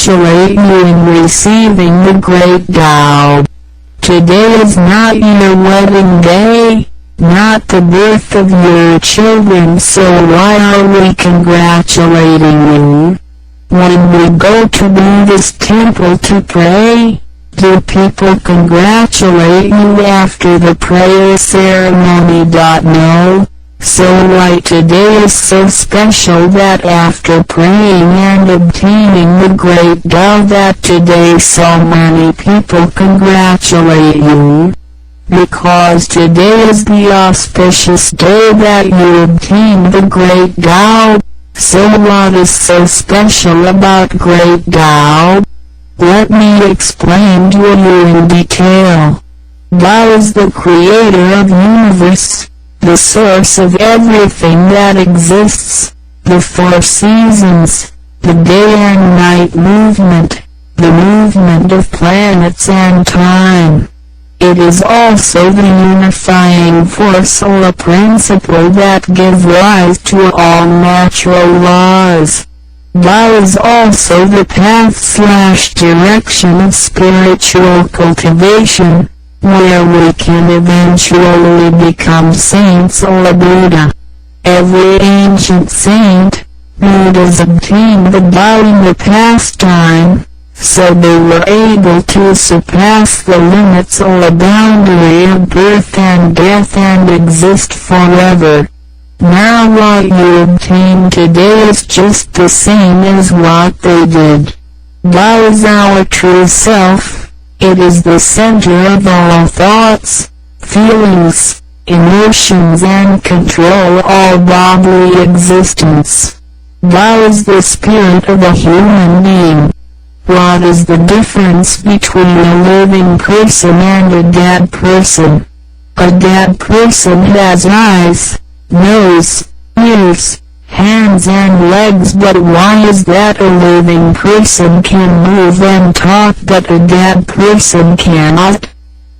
congratulate you in receiving the great Tao. Today is not your wedding day, not the birth of your children, so why are we congratulating you? When we go to Buddhist temple to pray, do people congratulate you after the prayer ceremony? No. So why today is so special that after praying and obtaining the great Tao that today so many people congratulate you? Because today is the auspicious day that you obtain the great Tao. So what is so special about great Tao? Let me explain to you in detail. Tao is the creator of universe, the source of everything that exists, the four seasons, the day and night movement, the movement of planets and time. It is also the unifying force or a principle that gives rise to all natural laws. Tao is also the path/direction of spiritual cultivation, where we can eventually become saints or a Buddha. Every ancient saint, Buddhas obtained the Tao in the past time, so they were able to surpass the limits or a boundary of birth and death and exist forever. Now what you obtain today is just the same as what they did. Tao is our true self. It is the center of all thoughts, feelings, emotions and control all bodily existence. Tao is the spirit of a human being. What is the difference between a living person and a dead person? A dead person has eyes, nose, ears, hands and legs, but why is that a living person can move and talk but a dead person cannot?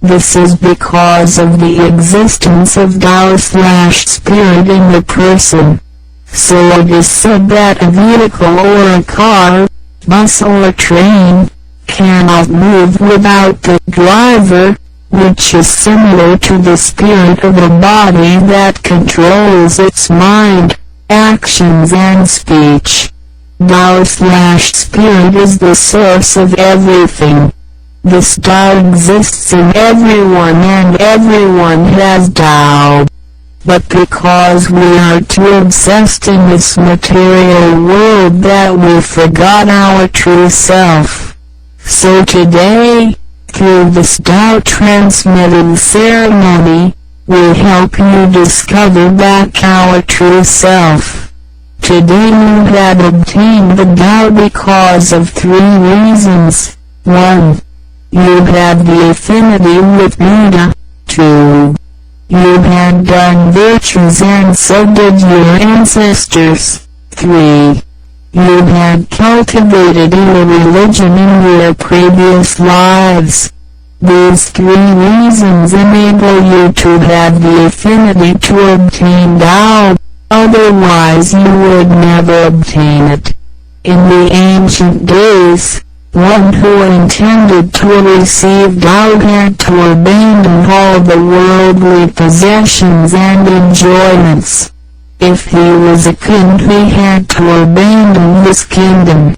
This is because of the existence of Tao/spirit in the person. So it is said that a vehicle or a car, bus or a train, cannot move without the driver, which is similar to the spirit of a body that controls its mind, actions and speech. Tao/spirit is the source of everything. This Tao exists in everyone and everyone has Tao. But because we are too obsessed in this material world that we forgot our true self. So today, through this Tao transmitting ceremony, we help you discover back our true self. Today you have obtained the Tao because of 3 reasons. 1. You have the affinity with Buddha. 2. You had done virtues and so did your ancestors. 3. You had cultivated a religion in your previous lives. These 3 reasons enable you to have the affinity to obtain Tao, otherwise you would never obtain it. In the ancient days, one who intended to receive Tao had to abandon all the worldly possessions and enjoyments. If he was a king, he had to abandon his kingdom.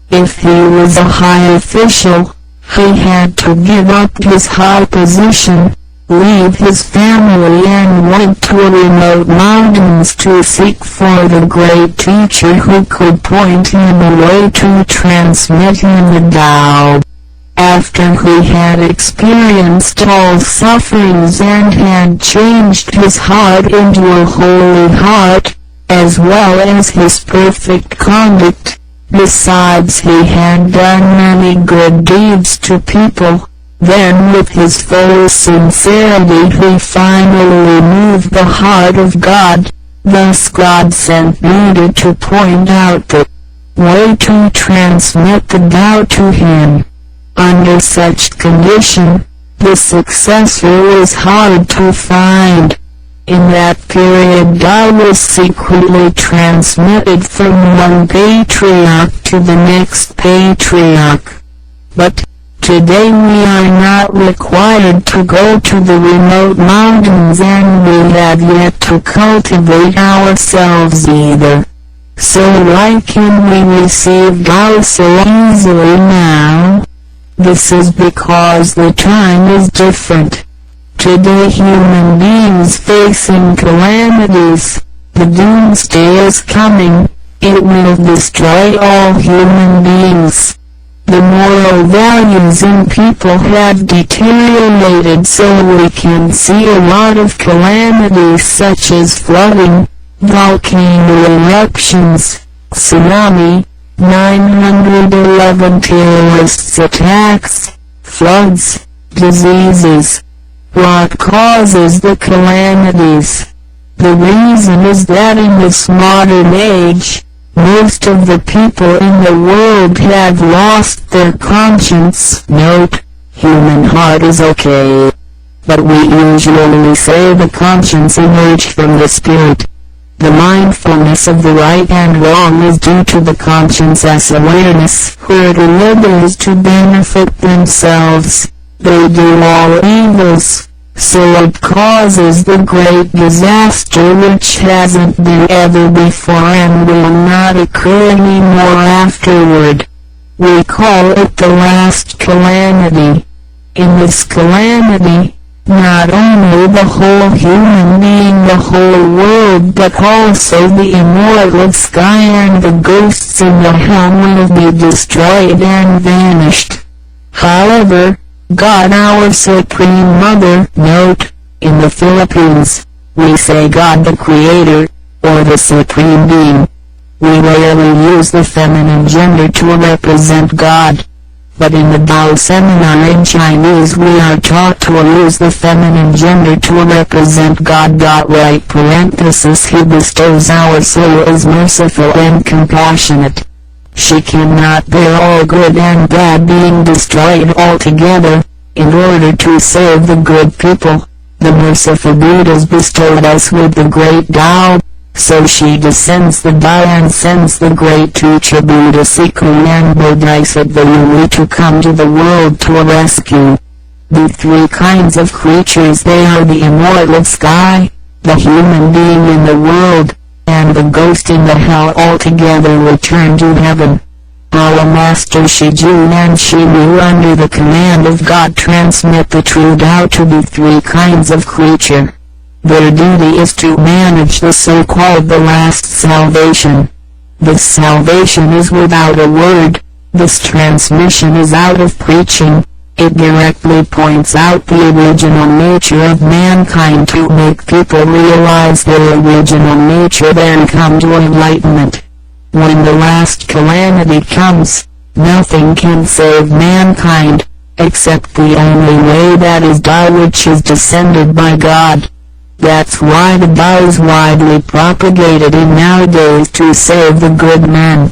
If he was a high official, he had to give up his high position, leave his family and went to remote mountains to seek for the great teacher who could point him a way to transmit him the Tao. After he had experienced all sufferings and had changed his heart into a holy heart, as well as his perfect conduct, besides he had done many good deeds to people, then with his full sincerity he finally moved the heart of God. Thus God sent Buddha to point out the way to transmit the Tao to him. Under such condition, the successor was hard to find. In that period God was secretly transmitted from one patriarch to the next patriarch. But today we are not required to go to the remote mountains, and we have yet to cultivate ourselves either. So why can we receive God so easily now? This is because the time is different. Today human beings facing calamities. The doomsday is coming. It will destroy all human beings. The moral values in people have deteriorated, so we can see a lot of calamities such as flooding, volcano eruptions, tsunami, 911 terrorist attacks, floods, diseases. What causes the calamities? The reason is that in this modern age, most of the people in the world have lost their conscience. Note, human heart is okay, but we usually say the conscience emerged from the spirit. The mindfulness of the right and wrong is due to the conscience awareness, where the live is to benefit themselves. They do all evils, so it causes the great disaster which hasn't been ever before and will not occur anymore afterward. We call it the last calamity. In this calamity, not only the whole human being, the whole world, but also the immortal sky and the ghosts in the hell will be destroyed and vanished. However, God our Supreme Mother. Note, in the Philippines, we say God the Creator, or the Supreme Being. We rarely use the feminine gender to represent God. But in the Tao seminar in Chinese we are taught to use the feminine gender to represent God. Right parenthesis. He bestows our soul is merciful and compassionate. She cannot bear all good and bad being destroyed altogether. In order to save the good people, the merciful Buddhas bestowed us with the great Tao. So she descends the Tao and sends the great teacher Buddha Siku and Bodhisattva Yuli to come to the world to rescue the three kinds of creatures. They are the immortal sky, the human being in the world, and the ghost in the hell. Altogether return to heaven. Our Master Shiju and Shimu under the command of God transmit the true Tao to the three kinds of creature. Their duty is to manage the so-called the last salvation. This salvation is without a word. This transmission is out of preaching. It directly points out the original nature of mankind to make people realize their original nature, then come to enlightenment. When the last calamity comes, nothing can save mankind, except the only way, that is Tao, which is descended by God. That's why the Tao is widely propagated in nowadays to save the good man.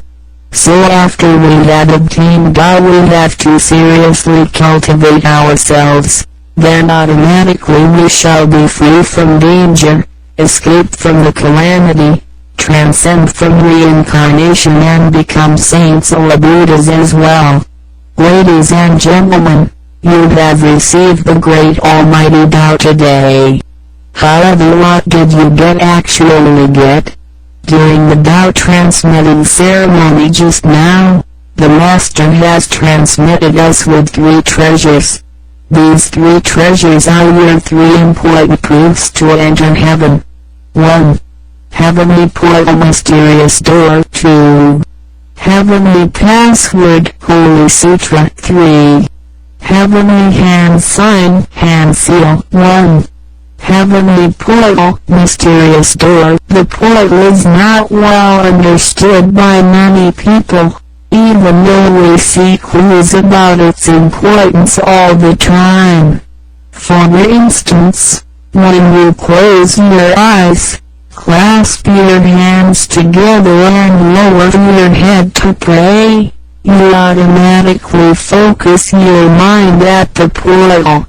So after we have obtained Tao, we have to seriously cultivate ourselves. Then automatically we shall be free from danger, escape from the calamity, transcend from reincarnation and become saints or Buddhas as well. Ladies and gentlemen, you have received the great Almighty Tao today. However, what did you actually get? During the Tao transmitting ceremony just now, the Master has transmitted us with three treasures. These three treasures are your three important proofs to enter heaven. 1. Heavenly portal mysterious door. 2. Heavenly password Holy Sutra. 3. Heavenly hand sign hand seal. 1. Heavenly portal mysterious door. The portal is not well understood by many people, even though we see clues about its importance all the time. For instance, when you close your eyes, clasp your hands together and lower your head to pray, you automatically focus your mind at the portal.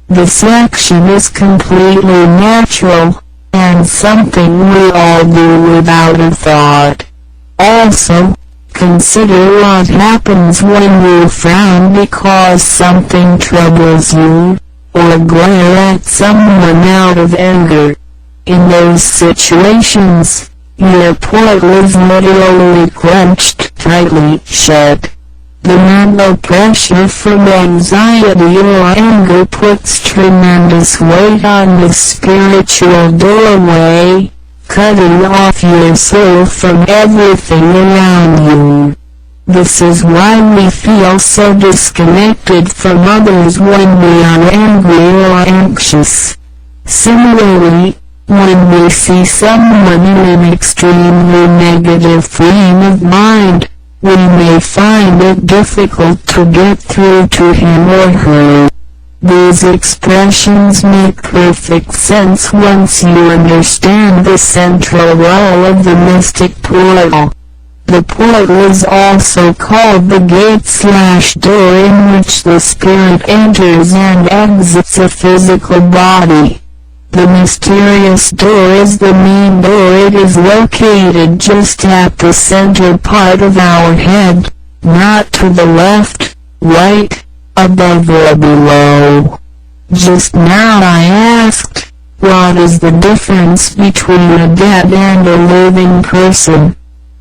This action is completely natural, and something we all do without a thought. Also, consider what happens when you frown because something troubles you, or glare at someone out of anger. In those situations, your portal is literally clenched tightly shut. The mental pressure from anxiety or anger puts tremendous weight on the spiritual doorway, cutting off your soul from everything around you. This is why we feel so disconnected from others when we are angry or anxious. Similarly, when we see someone in an extremely negative frame of mind, we may find it difficult to get through to him or her. These expressions make perfect sense once you understand the central role of the mystic portal. The portal is also called the gate/door in which the spirit enters and exits a physical body. The mysterious door is the main door. It is located just at the center part of our head, not to the left, right, above or below. Just now I asked, what is the difference between a dead and a living person?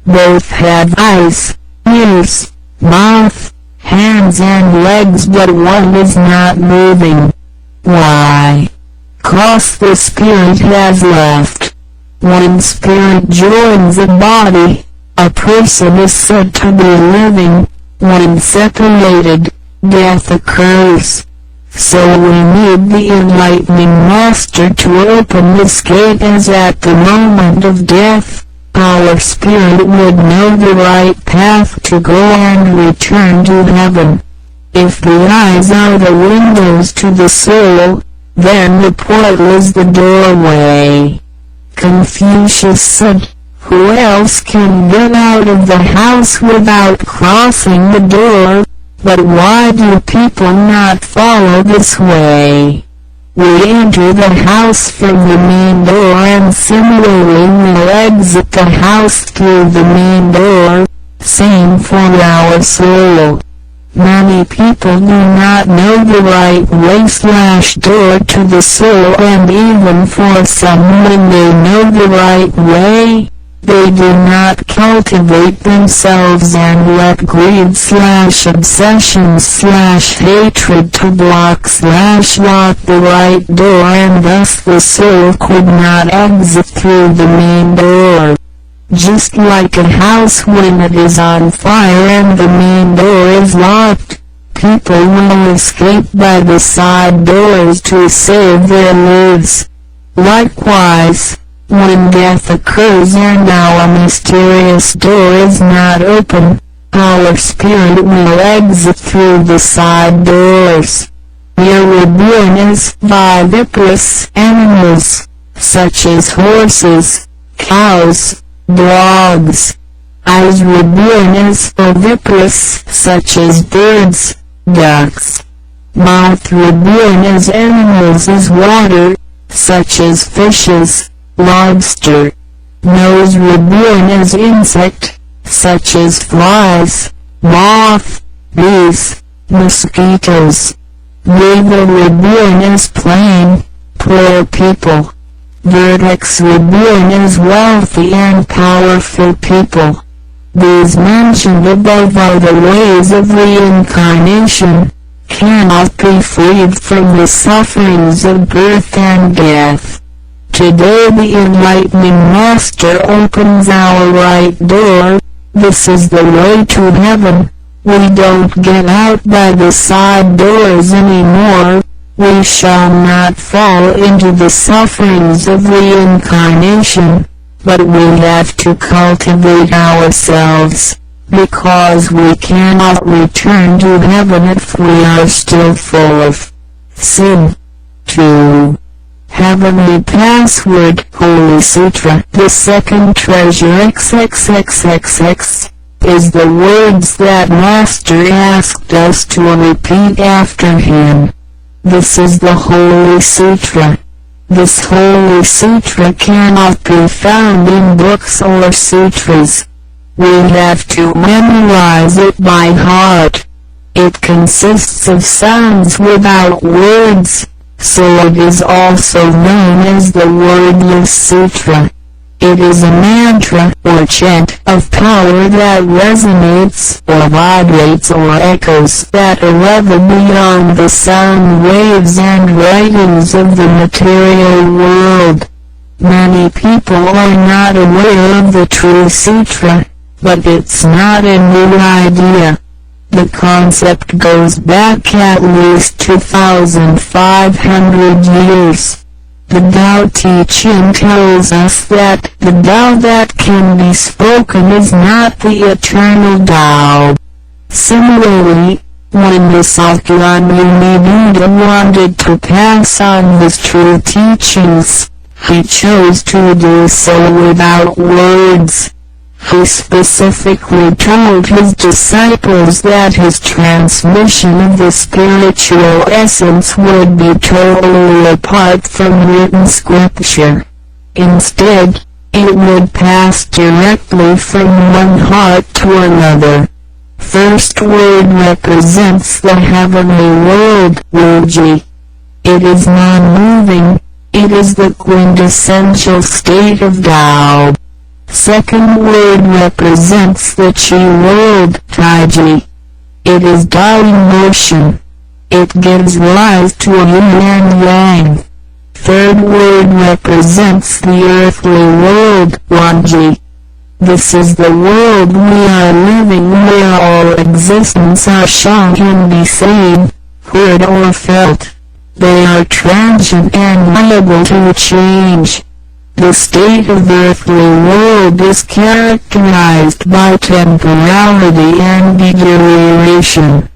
Both have eyes, ears, mouth, hands and legs, but one is not moving. Why? 'Cause the spirit has left. When spirit joins a body, a person is said to be living. When separated, death occurs. So we need the enlightening master to open this gate, as at the moment of death, our spirit would know the right path to go and return to heaven. If the eyes are the windows to the soul, then the portal is the doorway. Confucius said, "Who else can get out of the house without crossing the door? But why do people not follow this way? We enter the house from the main door, and similarly we'll exit the house through the main door. Same for our soul. Many people do not know the right way/door to the soul, and even for some when they know the right way, they do not cultivate themselves and let greed/obsession/hatred to block/lock the right door, and thus the soul could not exit through the main door. Just like a house when it is on fire and the main door is locked, people will escape by the side doors to save their lives. Likewise, when death occurs and our mysterious door is not open, our spirit will exit through the side doors. We are reborn as viviparous animals, such as horses, cows, dogs. Eyes reborn as oviparous, such as birds, ducks. Mouth reborn as animals as water, such as fishes, lobster. Nose reborn as insect, such as flies, moth, bees, mosquitoes. Navel reborn as plain, poor people. Vertex reborn as wealthy and powerful people. These mentioned above are the ways of reincarnation, cannot be freed from the sufferings of birth and death. Today the enlightening master opens our right door. This is the way to heaven. We don't get out by the side doors anymore. We shall not fall into the sufferings of reincarnation, but we have to cultivate ourselves, because we cannot return to heaven if we are still full of sin. 2. Heavenly Password Holy Sutra. The second treasure XXXXX is the words that Master asked us to repeat after him. This is the Holy Sutra. This holy sutra cannot be found in books or sutras. We have to memorize it by heart. It consists of sounds without words, so it is also known as the Wordless Sutra. It is a mantra or chant of power that resonates or vibrates or echoes that are ever beyond the sound waves and writings of the material world. Many people are not aware of the true sutra, but it's not a new idea. The concept goes back at least 2,500 years. The Tao teaching tells us that the Tao that can be spoken is not the eternal Tao. Similarly, when the Sakyamuni Buddha wanted to pass on his true teachings, he chose to do so without words. He specifically told his disciples that his transmission of the spiritual essence would be totally apart from written scripture. Instead, it would pass directly from one heart to another. First word represents the heavenly world, Wuji. It is non-moving, it is the quintessential state of Tao. Second word represents the Chi world, Taiji. It is Tao in motion. It gives rise to yin and yang. Third word represents the earthly world, Wanji. This is the world we are living where all existence are shown can be seen, heard or felt. They are transient and liable to change. The state of the earthly world is characterized by temporality and deterioration,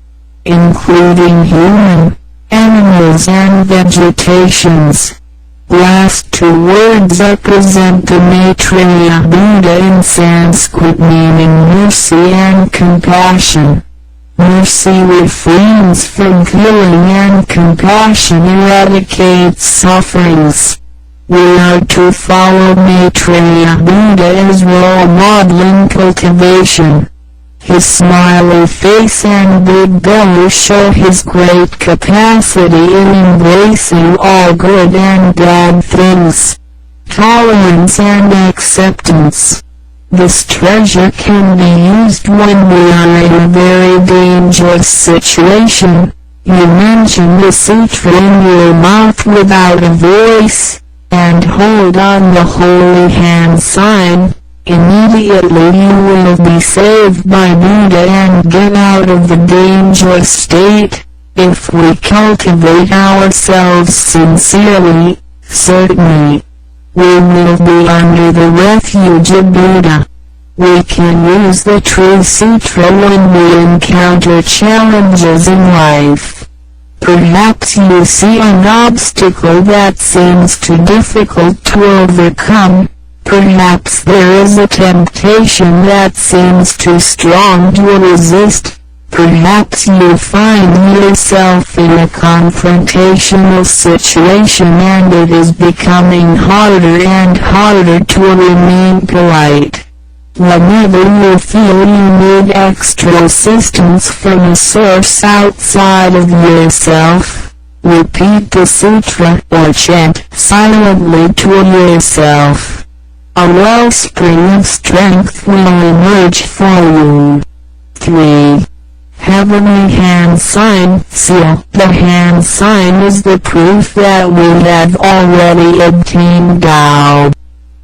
including human, animals and vegetations. Last two words represent the Maitreya Buddha in Sanskrit, meaning mercy and compassion. Mercy refrains from killing and compassion eradicates sufferings. We are to follow Maitreya Buddha as role model in cultivation. His smiley face and big belly show his great capacity in embracing all good and bad things. Tolerance and acceptance. This treasure can be used when we are in a very dangerous situation. You mention the sutra in your mouth without a voice, and hold on the holy hand sign. Immediately you will be saved by Buddha and get out of the dangerous state. If we cultivate ourselves sincerely, certainly, we will be under the refuge of Buddha. We can use the true sutra when we encounter challenges in life. Perhaps you see an obstacle that seems too difficult to overcome. Perhaps there is a temptation that seems too strong to resist. Perhaps you find yourself in a confrontational situation and it is becoming harder and harder to remain polite. Whenever you feel you need extra assistance from a source outside of yourself, repeat the sutra or chant silently to yourself. A wellspring of strength will emerge for you. 3. Heavenly Hand Sign Seal. The hand sign is the proof that we have already obtained Tao.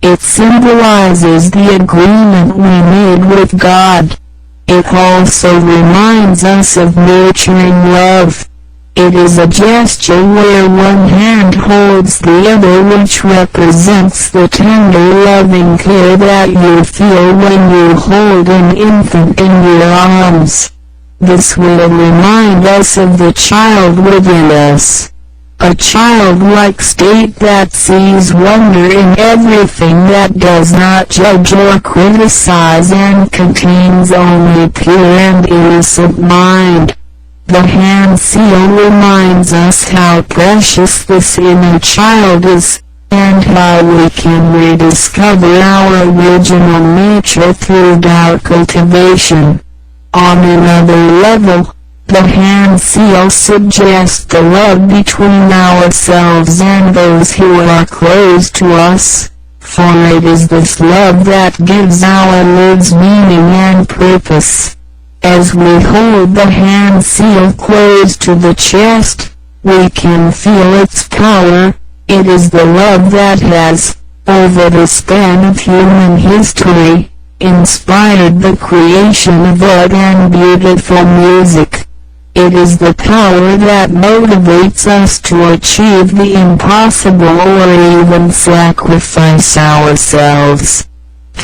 It symbolizes the agreement we made with God. It also reminds us of nurturing love. It is a gesture where one hand holds the other, which represents the tender loving care that you feel when you hold an infant in your arms. This will remind us of the child within us. A childlike state that sees wonder in everything, that does not judge or criticize and contains only pure and innocent mind. The hand seal reminds us how precious this inner child is, and how we can rediscover our original nature through doubt cultivation. On another level, the hand seal suggests the love between ourselves and those who are close to us, for it is this love that gives our lives meaning and purpose. As we hold the hand seal close to the chest, we can feel its power. It is the love that has, over the span of human history, inspired the creation of art and beautiful music. It is the power that motivates us to achieve the impossible or even sacrifice ourselves.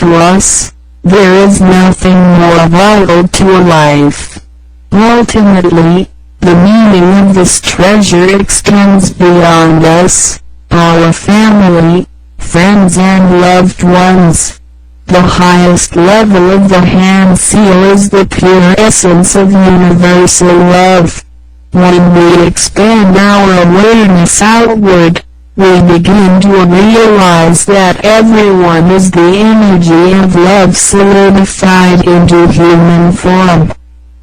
To us, there is nothing more vital to a life. Ultimately, the meaning of this treasure extends beyond us, our family, friends and loved ones. The highest level of the hand seal is the pure essence of universal love. When we expand our awareness outward, we begin to realize that everyone is the energy of love solidified into human form.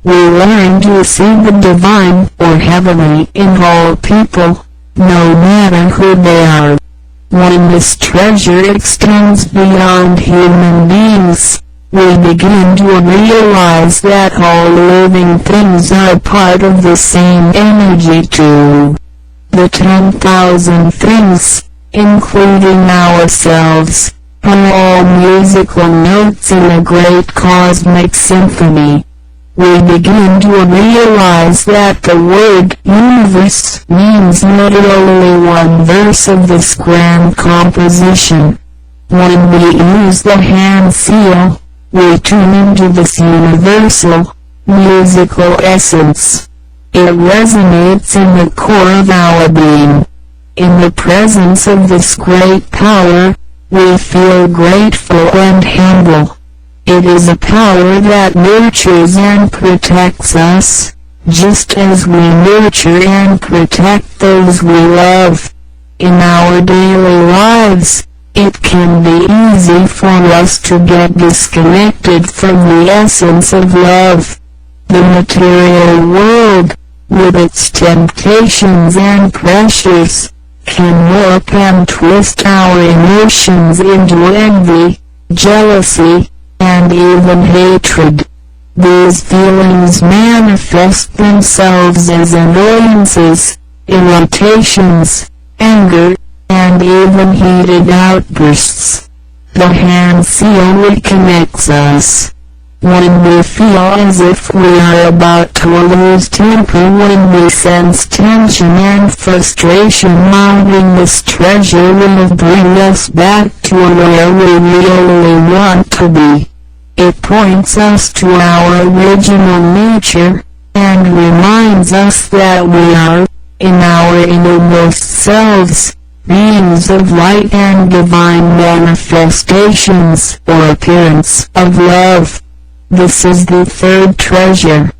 We learn to see the divine or heavenly in all people, no matter who they are. When this treasure extends beyond human beings, we begin to realize that all living things are part of the same energy too. The 10,000 things, including ourselves, are all musical notes in a great cosmic symphony. We begin to realize that the word universe means literally one verse of this grand composition. When we use the hand seal, we tune into this universal, musical essence. It resonates in the core of our being. In the presence of this great power, we feel grateful and humble. It is a power that nurtures and protects us, just as we nurture and protect those we love. In our daily lives, it can be easy for us to get disconnected from the essence of love. The material world, with its temptations and pressures, can warp and twist our emotions into envy, jealousy, and even hatred. These feelings manifest themselves as annoyances, irritations, anger, and even heated outbursts. The hand seal reconnects us. When we feel as if we are about to lose temper, when we sense tension and frustration mounting, this treasure will bring us back to where we really want to be. It points us to our original nature, and reminds us that we are, in our innermost selves, beings of light and divine manifestations or appearance of love. This is the third treasure.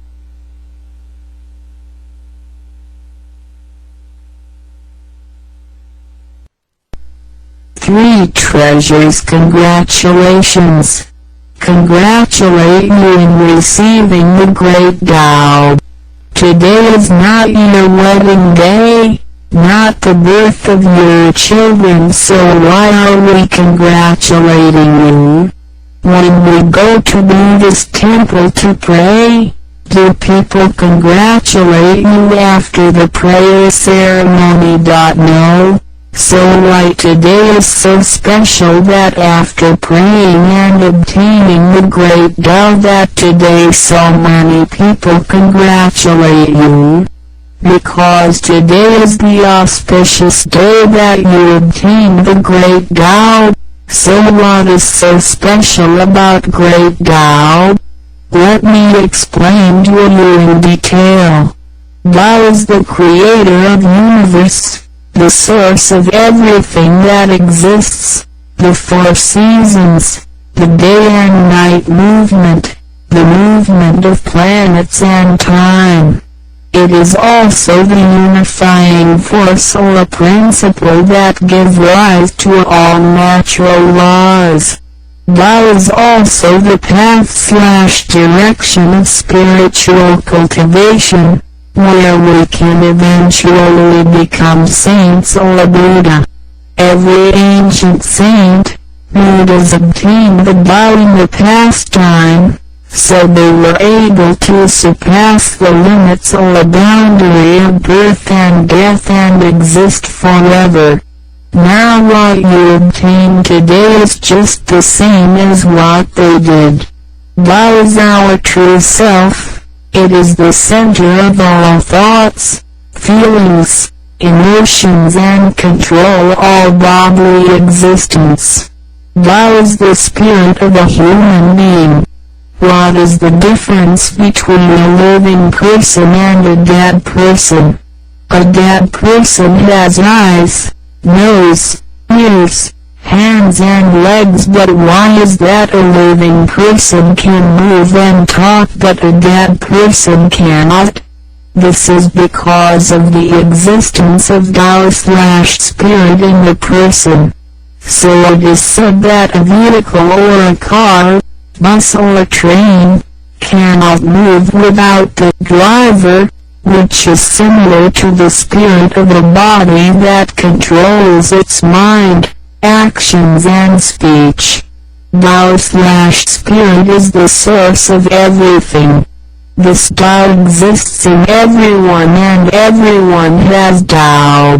Three treasures. Congratulations. Congratulate you in receiving the great Tao. Today is not your wedding day, not the birth of your children, so why are we congratulating you? When we go to Buddhist temple to pray, do people congratulate you after the prayer ceremony? No. So why today is so special that after praying and obtaining the great Tao, that today so many people congratulate you? Because today is the auspicious day that you obtain the great Tao. So what is so special about great Tao? Let me explain to you in detail. Tao is the creator of universe, the source of everything that exists, the four seasons, the day and night movement, the movement of planets and time. It is also the unifying force or principle that gives rise to all natural laws. Tao is also the path/direction of spiritual cultivation, where we can eventually become saints or Buddha. Every ancient saint, Buddhas obtained the Tao in the past time, so they were able to surpass the limits or boundary of birth and death and exist forever. Now what you obtain today is just the same as what they did. Tao is our true self. It is the center of all thoughts, feelings, emotions and control all bodily existence. Tao is the spirit of a human being. What is the difference between a living person and a dead person? A dead person has eyes, nose, ears, hands and legs, but why is that a living person can move and talk but a dead person cannot? This is because of the existence of Tao/spirit in the person. So it is said that a vehicle or a car, bus or a train, cannot move without the driver, which is similar to the spirit of a body that controls its mind, actions and speech. Tao/spirit is the source of everything. This Tao exists in everyone and everyone has Tao.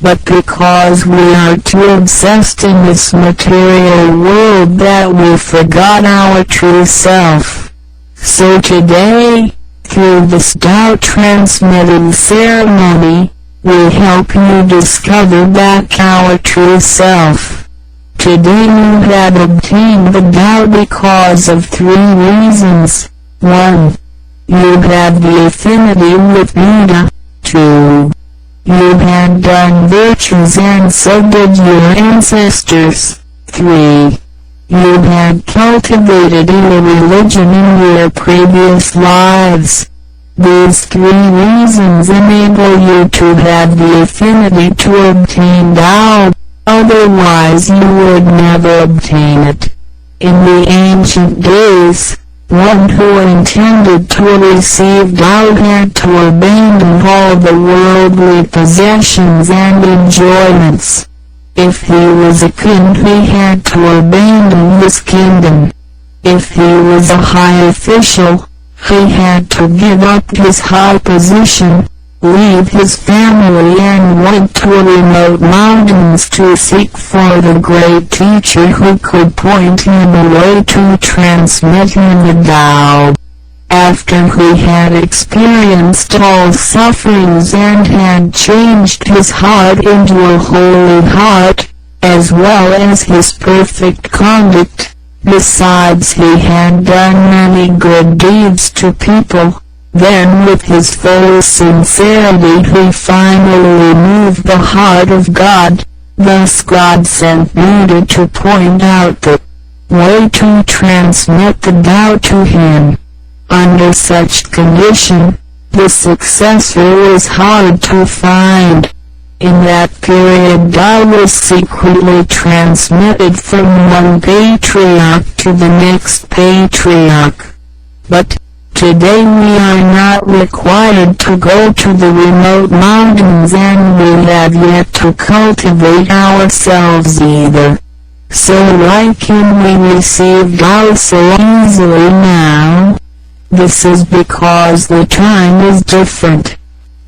But because we are too obsessed in this material world that we forgot our true self. So today, through this Tao transmitting ceremony, we help you discover back our true self. Today you have obtained the Tao because of 3 reasons. 1. You have the affinity with Buddha. 2. You had done virtues and so did your ancestors. 3. You had cultivated a religion in your previous lives. These 3 reasons enable you to have the affinity to obtain Tao, otherwise you would never obtain it. In the ancient days, one who intended to receive Tao had to abandon all the worldly possessions and enjoyments. If he was a king, he had to abandon his kingdom. If he was a high official, he had to give up his high position, leave his family and went to remote mountains to seek for the great teacher who could point him a way to transmit him the Tao. After he had experienced all sufferings and had changed his heart into a holy heart, as well as his perfect conduct, besides he had done many good deeds to people, then with his full sincerity he finally moved the heart of God. Thus God sent Buddha to point out the way to transmit the Tao to him. Under such condition, the successor was hard to find. In that period Tao was secretly transmitted from one patriarch to the next patriarch. But today we are not required to go to the remote mountains and we have yet to cultivate ourselves either. So why can we receive Tao so easily now? This is because the time is different.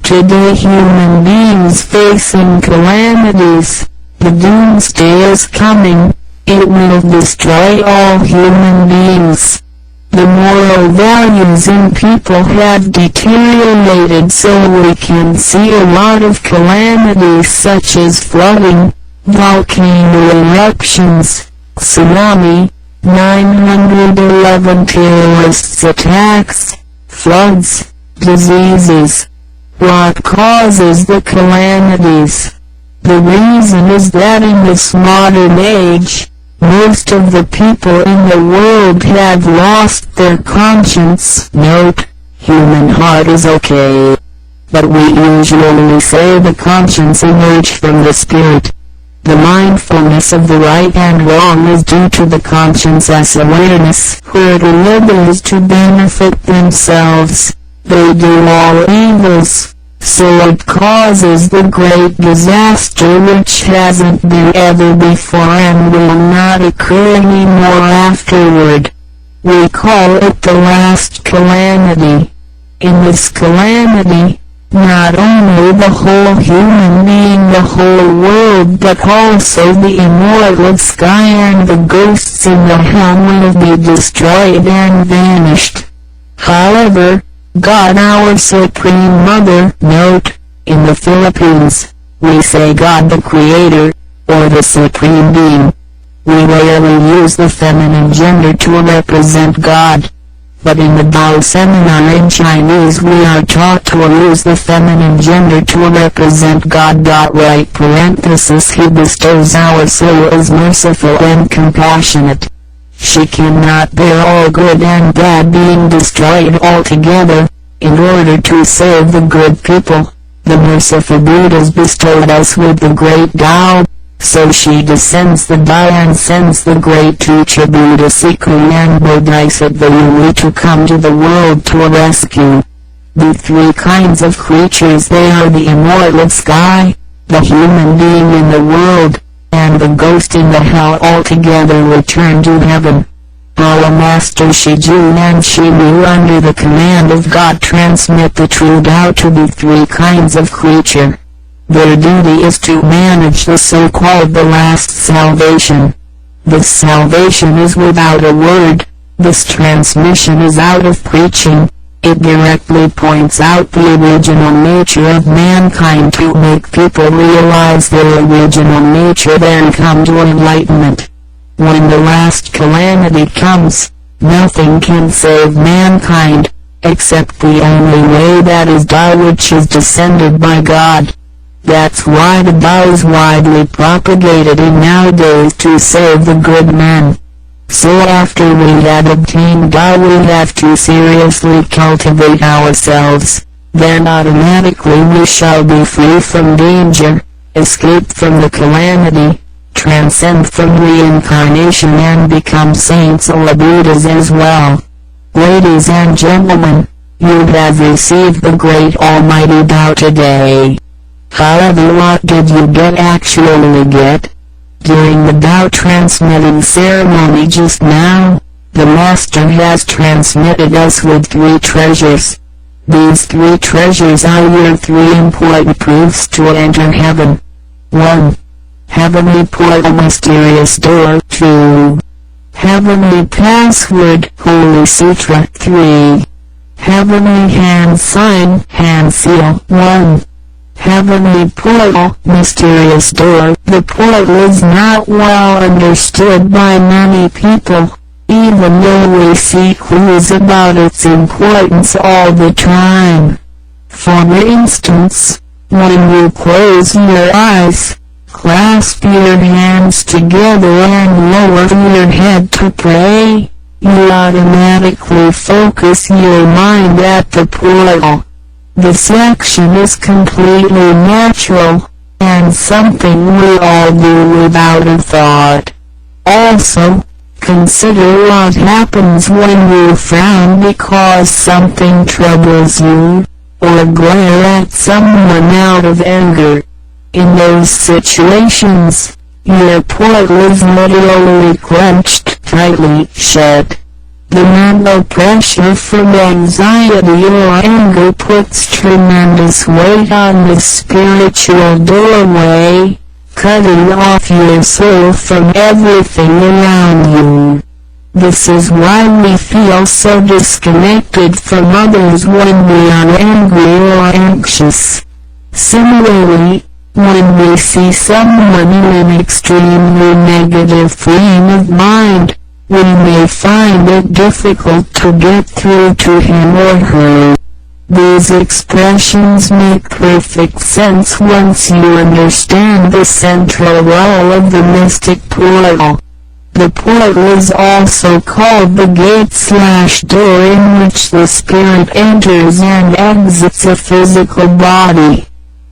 Today human beings facing calamities. The doomsday is coming. It will destroy all human beings. The moral values in people have deteriorated, so we can see a lot of calamities such as flooding, volcano eruptions, tsunami, 911 terrorist attacks, floods, diseases. What causes the calamities? The reason is that in this modern age, most of the people in the world have lost their conscience. Note, human heart is okay. but we usually say the conscience emerged from the spirit. The mindfulness of the right and wrong is due to the conscience awareness, where to live is to benefit themselves. They do all evils, so it causes the great disaster which hasn't been ever before and will not occur anymore afterward. We call it the last calamity. In this calamity, not only the whole human being, the whole world, but also the immortal sky and the ghosts in the hell will be destroyed and vanished. However, God, our Supreme Mother, note, in the Philippines, we say God the Creator, or the Supreme Being. We rarely use the feminine gender to represent God. But in the Tao seminar in Chinese we are taught to use the feminine gender to represent God. Right parenthesis, He bestows our soul as merciful and compassionate. She cannot bear all good and bad being destroyed altogether. In order to save the good people, the merciful Buddhas bestowed us with the great Tao. So she descends the Tao and sends the great teacher Buddha Sikhu and Bodhisattva Yuli to come to the world to rescue the three kinds of creatures. They are the immortal sky, the human being in the world, and the ghost in the hell, altogether return to heaven. Our Master Shiju and Shimu under the command of God transmit the true Tao to the three kinds of creature. Their duty is to manage the so-called the last salvation. This salvation is without a word. This transmission is out of preaching. It directly points out the original nature of mankind to make people realize their original nature, then come to enlightenment. When the last calamity comes, nothing can save mankind, except the only way, that is Tao, which is descended by God. That's why the Tao is widely propagated in nowadays to save the good men. So after we had obtained Tao, we have to seriously cultivate ourselves. Then automatically we shall be free from danger, escape from the calamity, transcend from reincarnation and become saints or Buddhas as well. Ladies and gentlemen, you have received the great Almighty Tao today. However, what did you actually get? During the Tao transmitting ceremony just now, the Master has transmitted us with three treasures. These three treasures are your three important proofs to enter heaven. 1. Heavenly Portal Mysterious Door. 2. Heavenly Password Holy Sutra. 3. Heavenly Hand Sign Hand Seal. 1. Heavenly Portal Mysterious Door. The portal is not well understood by many people, even though we see clues about its importance all the time. For instance, when you close your eyes, clasp your hands together and lower your head to pray, you automatically focus your mind at the portal. This action is completely natural, and something we all do without a thought. Also, consider what happens when you frown because something troubles you, or glare at someone out of anger. In those situations, your portal is literally clenched tightly shut. The mental pressure from anxiety or anger puts tremendous weight on the spiritual doorway, cutting off your soul from everything around you. This is why we feel so disconnected from others when we are angry or anxious. Similarly, when we see someone in an extremely negative frame of mind, we may find it difficult to get through to him or her. These expressions make perfect sense once you understand the central role of the mystic portal. The portal is also called the gate/door in which the spirit enters and exits a physical body.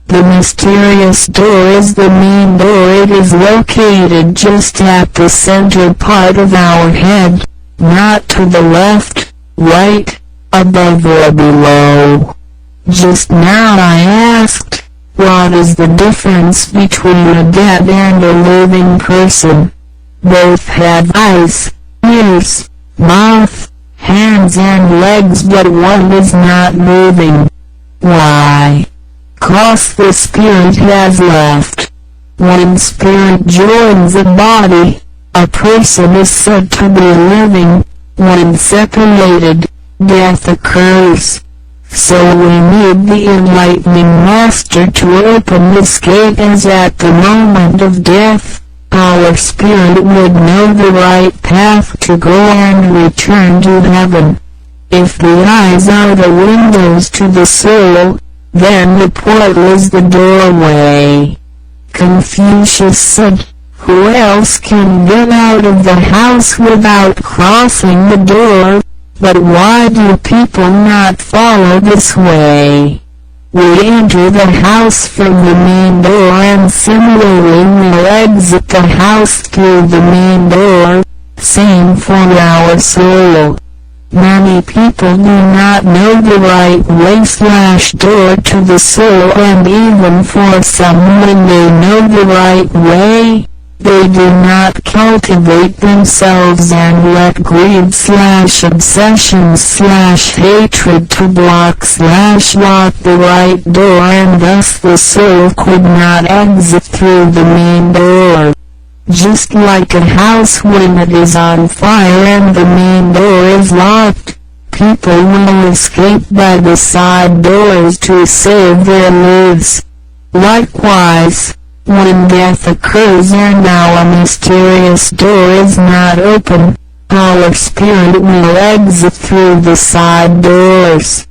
The mysterious door is the main door. It is located just at the center part of our head, not to the left, right, above or below. Just now I asked, what is the difference between a dead and a living person? Both have eyes, ears, mouth, hands and legs, but one is not moving. Why? 'Cause the spirit has left. When spirit joins a body, a person is said to be living. When separated, death occurs. So we need the enlightening master to open this gate, as at the moment of death, our spirit would know the right path to go and return to heaven. If the eyes are the windows to the soul, then the portal is the doorway. Confucius said, "Who else can get out of the house without crossing the door? But why do people not follow this way? We enter the house from the main door, and similarly we exit the house through the main door. Same for our soul. Many people do not know the right way/door to the soul, and even for some, when they know the right way, they do not cultivate themselves and let greed/obsessions/hatred to block/lock the right door, and thus the soul could not exit through the main door. Just like a house when it is on fire and the main door is locked, people will escape by the side doors to save their lives. Likewise, when death occurs and our mysterious door is not open, our spirit will exit through the side doors.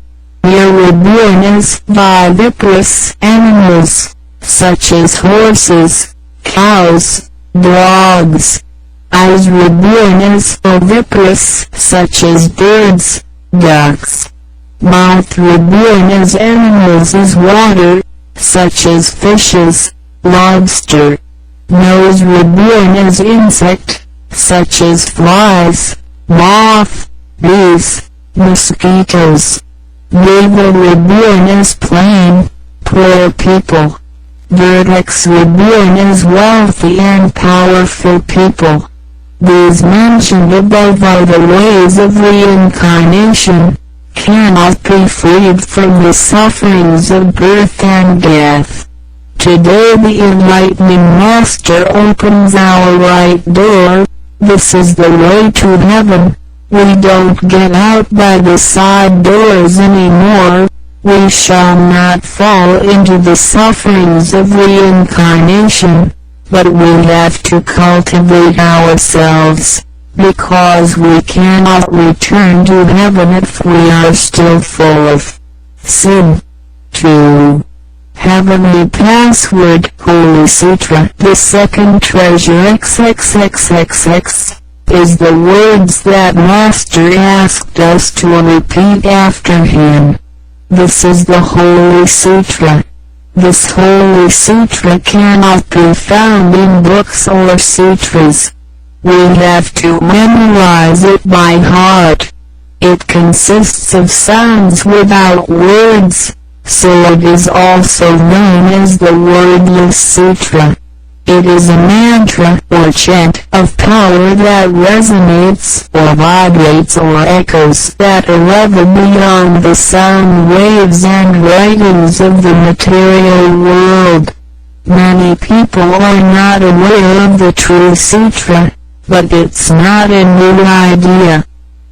We are reborn as viviparous animals, such as horses, cows, dogs. As reborn as oviparous, such as birds, ducks. Mouth reborn as animals is water, such as fishes, lobster. Nose reborn as insect, such as flies, moth, bees, mosquitoes. Navel reborn as plain, poor people. Vertex reborn as wealthy and powerful people. These mentioned above are the ways of reincarnation, cannot be freed from the sufferings of birth and death. Today the enlightening master opens our right door. This is the way to heaven. We don't get out by the side doors anymore. We shall not fall into the sufferings of reincarnation, but we have to cultivate ourselves, because we cannot return to heaven if we are still full of sin. 2. Heavenly Password Holy Sutra. The second treasure XXXXX is the words that Master asked us to repeat after him. This is the Holy Sutra. This Holy Sutra cannot be found in books or sutras. We have to memorize it by heart. It consists of sounds without words, so it is also known as the Wordless Sutra. It is a mantra or chant of power that resonates or vibrates or echoes that level beyond the sound waves and writings of the material world. Many people are not aware of the true sutra, but it's not a new idea.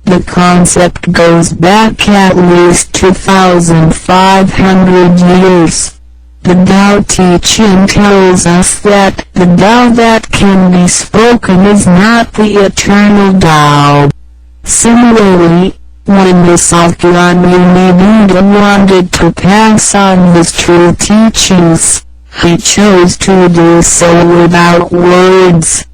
The concept goes back at least 2,500 years. The Tao Te Ching tells us that the Tao that can be spoken is not the eternal Tao. Similarly, when the Sakyamuni Buddha wanted to pass on his true teachings, he chose to do so without words.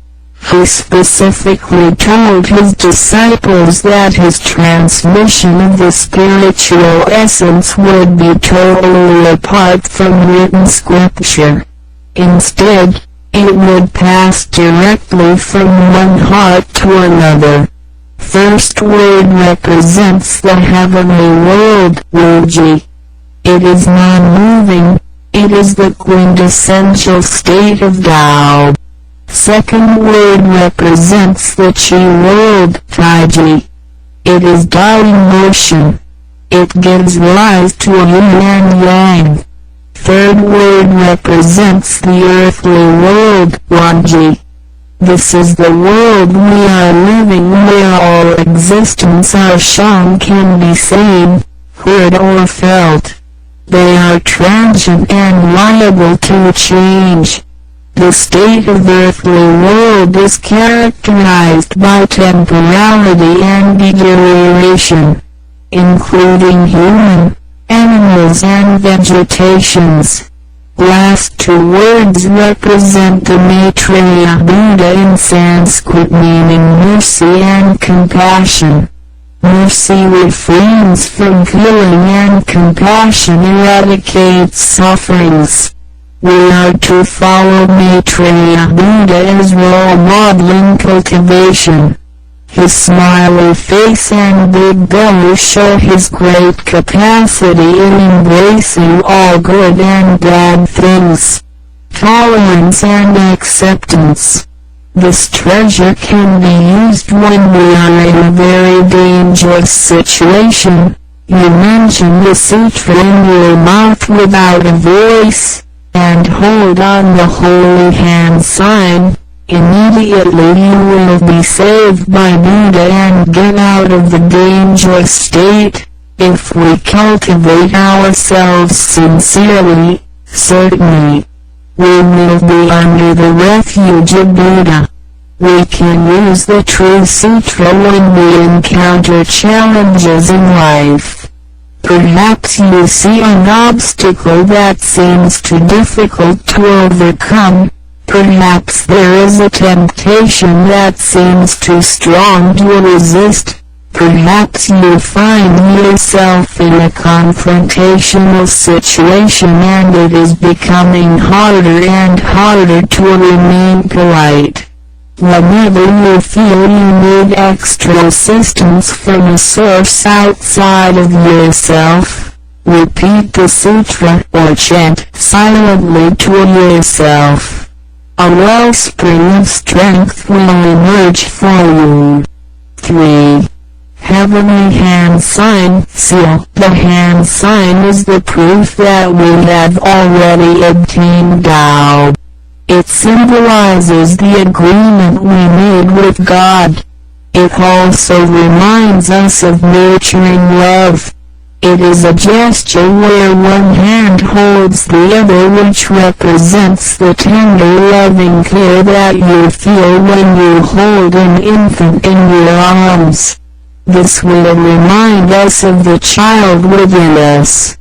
He specifically told his disciples that his transmission of the spiritual essence would be totally apart from written scripture. Instead, it would pass directly from one heart to another. First word represents the heavenly world, Wuji. It is non-moving, it is the quintessential state of Tao. Second word represents the Chi world, Taiji. It is Tao in motion. It gives rise to yin and yang. Third word represents the earthly world, Wanji. This is the world we are living, where all existence are shown can be seen, heard or felt. They are transient and liable to change. The state of earthly world is characterized by temporality and deterioration, including human, animals and vegetations. Last two words represent the Maitreya Buddha in Sanskrit, meaning mercy and compassion. Mercy refrains from killing and compassion eradicates sufferings. We are to follow Maitreya Buddha as role modeling cultivation. His smiley face and big belly show his great capacity in embracing all good and bad things. Tolerance and acceptance. This treasure can be used when we are in a very dangerous situation. You mention the sutra in your mouth without a voice, and hold on the holy hand sign. Immediately you will be saved by Buddha and get out of the dangerous state. If we cultivate ourselves sincerely, certainly, we will be under the refuge of Buddha. We can use the true sutra when we encounter challenges in life. Perhaps you see an obstacle that seems too difficult to overcome. Perhaps there is a temptation that seems too strong to resist. Perhaps you find yourself in a confrontational situation and it is becoming harder and harder to remain polite. Whenever you feel you need extra assistance from a source outside of yourself, repeat the sutra or chant silently to yourself. A wellspring of strength will emerge for you. 3. Heavenly Hand Sign Seal. The hand sign is the proof that we have already obtained Tao. It symbolizes the agreement we made with God. It also reminds us of nurturing love. It is a gesture where one hand holds the other, which represents the tender loving care that you feel when you hold an infant in your arms. This will remind us of the child within us.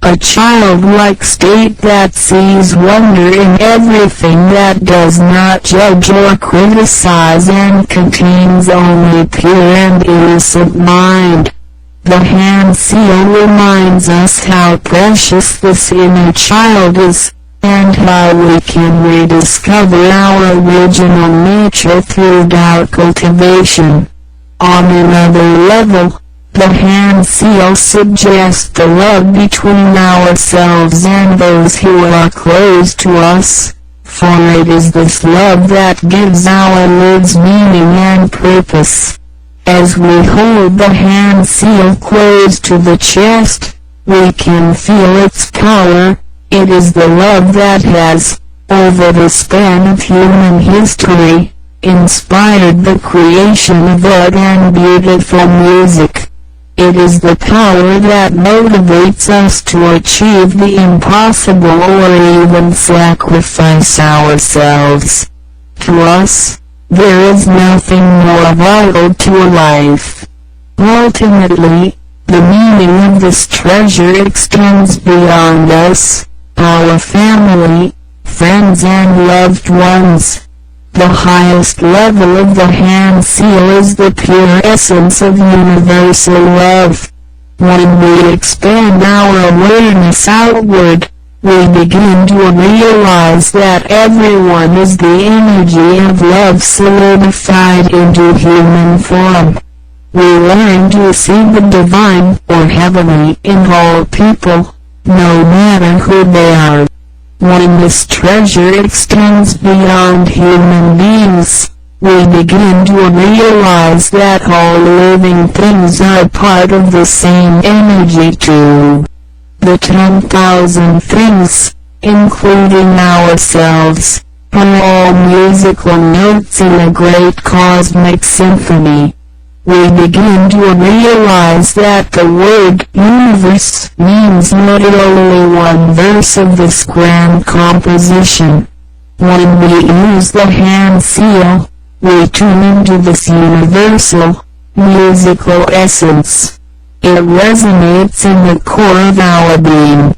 A childlike state that sees wonder in everything, that does not judge or criticize and contains only pure and innocent mind. The hand seal reminds us how precious this inner child is, and how we can rediscover our original nature through Tao cultivation. On another level, the hand seal suggests the love between ourselves and those who are close to us, for it is this love that gives our lives meaning and purpose. As we hold the hand seal close to the chest, we can feel its power. It is the love that has, over the span of human history, inspired the creation of art and beautiful music. It is the power that motivates us to achieve the impossible or even sacrifice ourselves. To us, there is nothing more vital to a life. Ultimately, the meaning of this treasure extends beyond us, our family, friends and loved ones. The highest level of the hand seal is the pure essence of universal love. When we expand our awareness outward, we begin to realize that everyone is the energy of love solidified into human form. We learn to see the divine or heavenly in all people, no matter who they are. When this treasure extends beyond human beings, we begin to realize that all living things are part of the same energy too. The 10,000 things, including ourselves, are all musical notes in a great cosmic symphony. We begin to realize that the word universe means literally one verse of this grand composition. When we use the hand seal, we tune into this universal, musical essence. It resonates in the core of our being.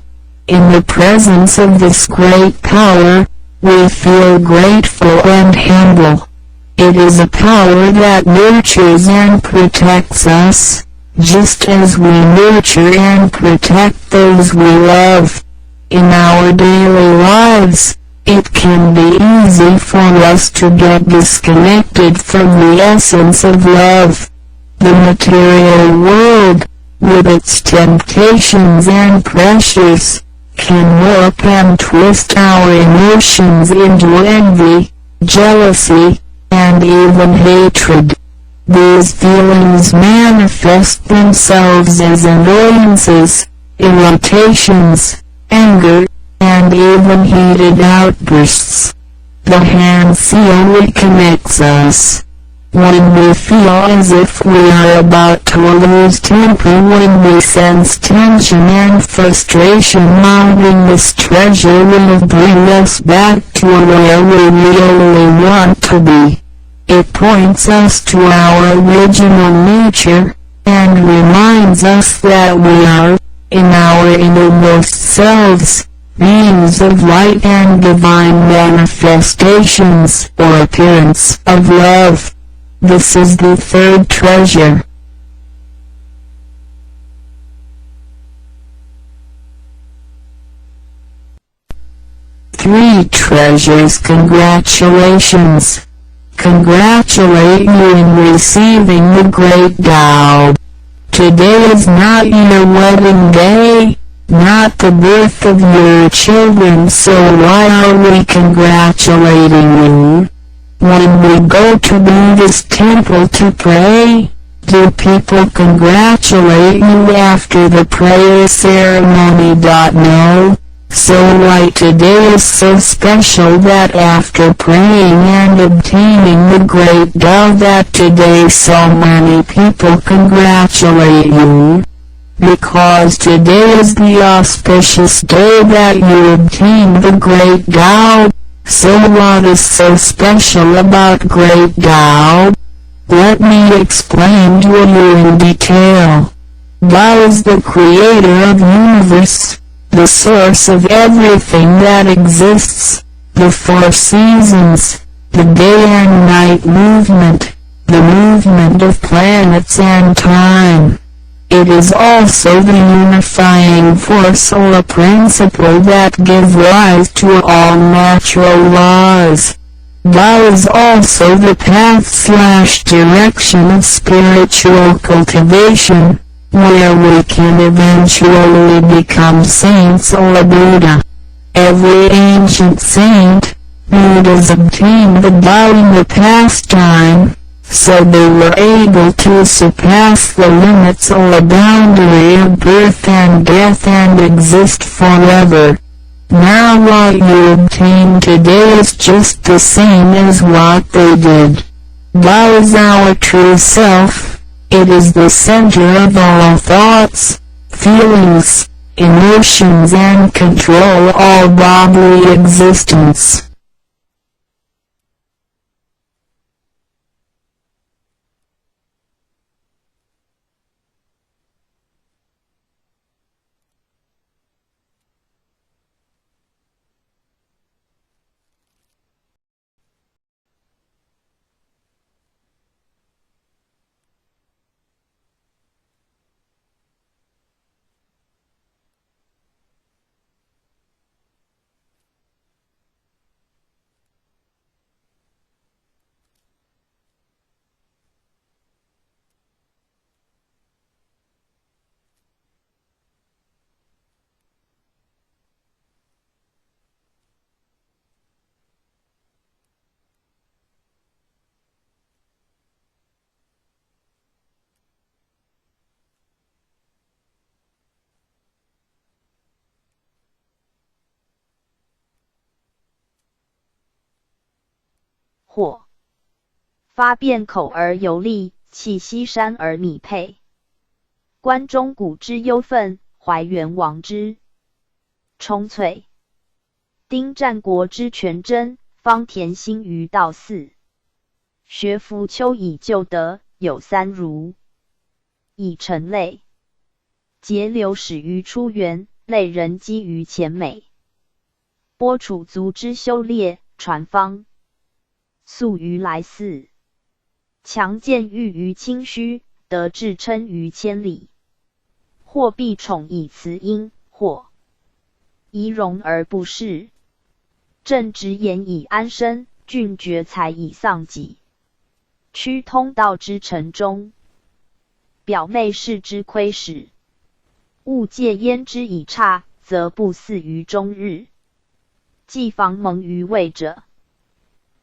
In the presence of this great power, we feel grateful and humble. It is a power that nurtures and protects us, just as we nurture and protect those we love. In our daily lives, it can be easy for us to get disconnected from the essence of love. The material world, with its temptations and pressures, can warp and twist our emotions into envy, jealousy, and even hatred. These feelings manifest themselves as annoyances, irritations, anger, and even heated outbursts. The hand seal reconnects us. When we feel as if we are about to lose temper, when we sense tension and frustration mounting, this treasure will bring us back to where we really want to be. It points us to our original nature, and reminds us that we are, in our innermost selves, beings of light and divine manifestations or appearance of love. This is the third treasure. Three treasures. Congratulations. Congratulate you in receiving the great Tao. Today is not your wedding day, not the birth of your children, so why are we congratulating you? When we go to Buddhist temple to pray, do people congratulate you after the prayer ceremony? No. So why today is so special that after praying and obtaining the great Tao that today so many people congratulate you? Because today is the auspicious day that you obtain the great Tao. So what is so special about great Tao? Let me explain to you in detail. Tao is the creator of universe, the source of everything that exists, the four seasons, the day and night movement, the movement of planets and time. It is also the unifying force or a principle that gives rise to all natural laws. Tao is also the path/direction of spiritual cultivation, where we can eventually become saints or a Buddha. Every ancient saint, Buddhas obtained the Tao in the past time, so they were able to surpass the limits or boundary of birth and death and exist forever. Now what you obtain today is just the same as what they did. Tao is our true self. It is the center of all thoughts, feelings, emotions, and control all bodily existence. 或发辩口而有力，气息山而米佩。关中古之忧愤，怀元王之冲粹。丁战国之全真，方田兴于道寺。学夫丘以旧德，有三如。以成类。节流始于出元，类人基于前美。播楚族之修猎，传方。素于来寺。强健欲于清虚，德至称于千里。或必宠以辞音，或仪容而不仕。正直言以安身，俊绝才以丧己。趋通道之城中，表妹视之窥始。勿戒焉之以差，则不似于终日。既防蒙于位者，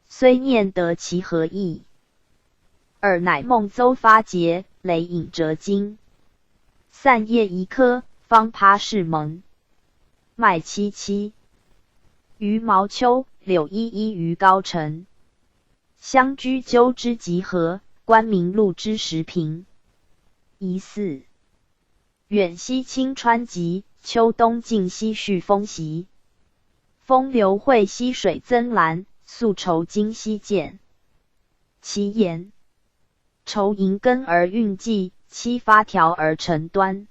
虽念得其何意？尔乃梦邹发节，雷影折经。散叶一颗，方趴世蒙。麦萋萋。于毛丘，柳依依于高城。相居鸠之集合，关明路之时平。疑似。远西清川急，秋冬尽西续风习。风流会溪水增兰，宿愁今夕见。其言。愁银根而运际，期发条而成端。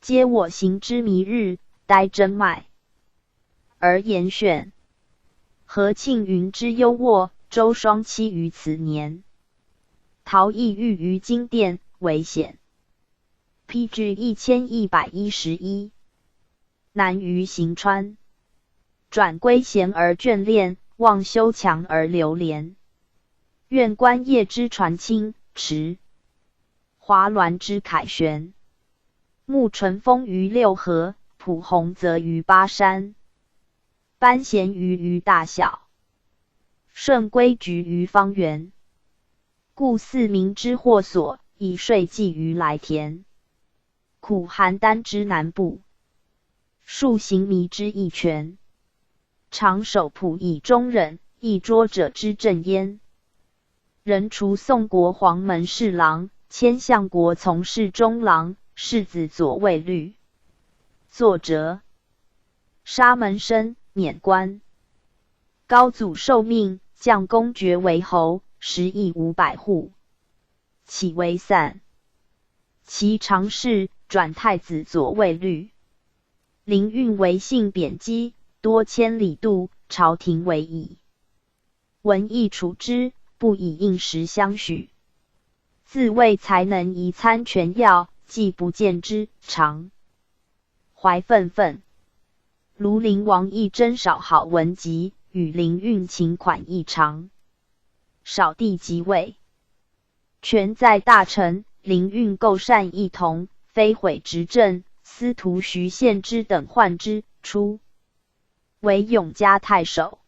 皆我行之迷日，呆真脉。而言选。何庆云之幽渥，周双栖于此年。陶艺寓于金殿，为显。PG 1111。难于行川。转归贤而眷恋，望修强而流连。愿观业之传清，持。华鸾之凯旋。沐淳风于六合，普鸿泽于巴山。班咸于大小。顺规矩于方圆。故四民之惑所，以税稷于来田。苦邯郸之南部。数行迷之一权。常守仆以忠忍，一拙者之正焉。人除宋国黄门侍郎，迁相国从事中郎，世子左卫律。作者。沙门生，免官。高祖受命，降公爵为侯，10邑500户。起为散。其常侍，转太子左卫律。灵运为性贬讥，多千里度，朝廷为矣。文艺处之，不以应时相许。自谓才能宜参权要，既不见之，常怀愤愤。庐陵王义真少好文集，与灵运情款异常。少帝即位。权在大臣，灵运构善异同，非毁执政，司徒徐献之等患之，初为永嘉太守。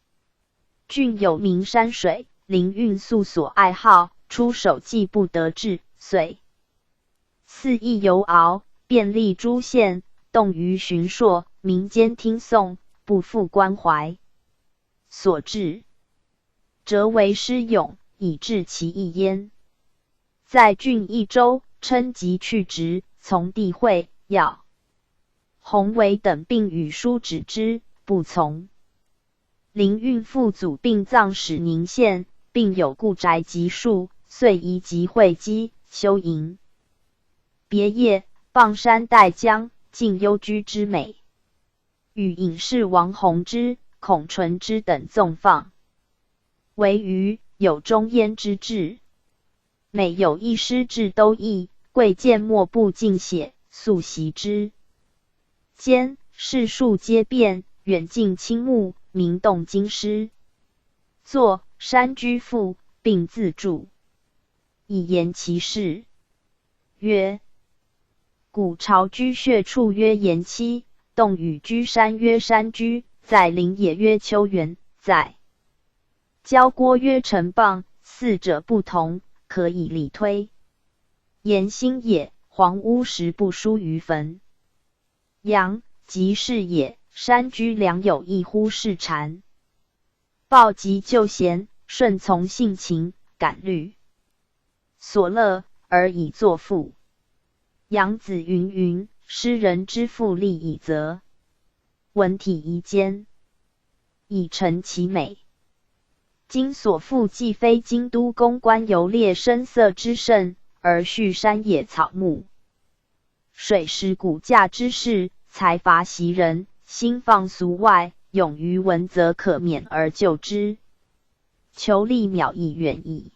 郡有名山水，灵运素所爱好，出手既不得志，遂肆意游遨，遍历诸县，动于巡朔，民间听颂，不复关怀。所至，则为诗咏，以致其意焉。在郡益州，称疾去职，从帝会要。弘维等并与书指之，不从。灵运父祖并葬使宁县，并有故宅集数，遂移集会稽，修营。别业，傍山带江，尽幽居之美。与隐士王弘之、孔纯之等纵放。惟余有忠焉之志。每有一诗至都译，贵贱莫不尽写，速习之。兼世数皆变，远近倾慕，名动京师。作《山居赋》，并自注，以言其事。曰：古朝居穴处曰岩栖，洞宇居山曰山居，在林野曰丘园，在交郭曰城傍，四者不同，可以理推。岩心也，黄屋石不疏于坟。阳即是也，山居良有一乎是禅。抱疾就贤，顺从性情，感虑所乐，而以作赋。杨子云云，诗人之赋立以则，文体宜坚，以成其美。今所赋既非京都宫观游猎声色之盛，而续山野草木、水石骨架之事，才乏袭人，心放俗外，勇于文则可免而就之。求立渺矣远矣。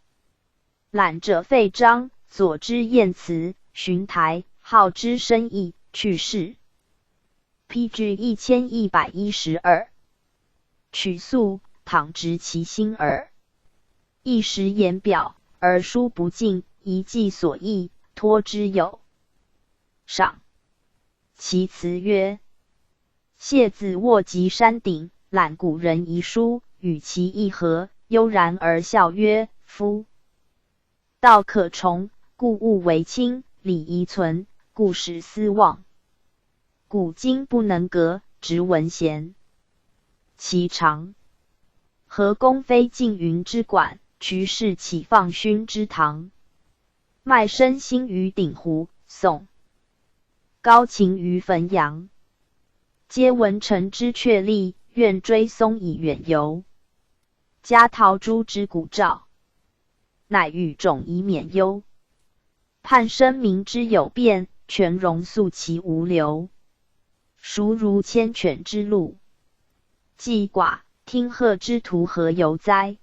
览者废章，左之晏辞，寻台，好之深意，去世。PG 1112。取素，倘直其心耳。一时言表，而书不尽，一记所忆，托之有赏。其辞曰：谢子卧极山顶，览古人遗书，与其意合，悠然而笑曰：夫道可崇，故物为轻；礼宜存，故使思忘。古今不能革，直文贤。其长，何公非缙云之馆，瞿氏岂放勋之堂？卖身心于鼎湖，宋。高擎于汾阳，皆文臣之阙例，愿追松以远游。嘉陶朱之古照，乃欲种以免忧。盼生民之有变，全容肃其无留。孰如牵犬之路？既寡，听鹤之徒何由哉？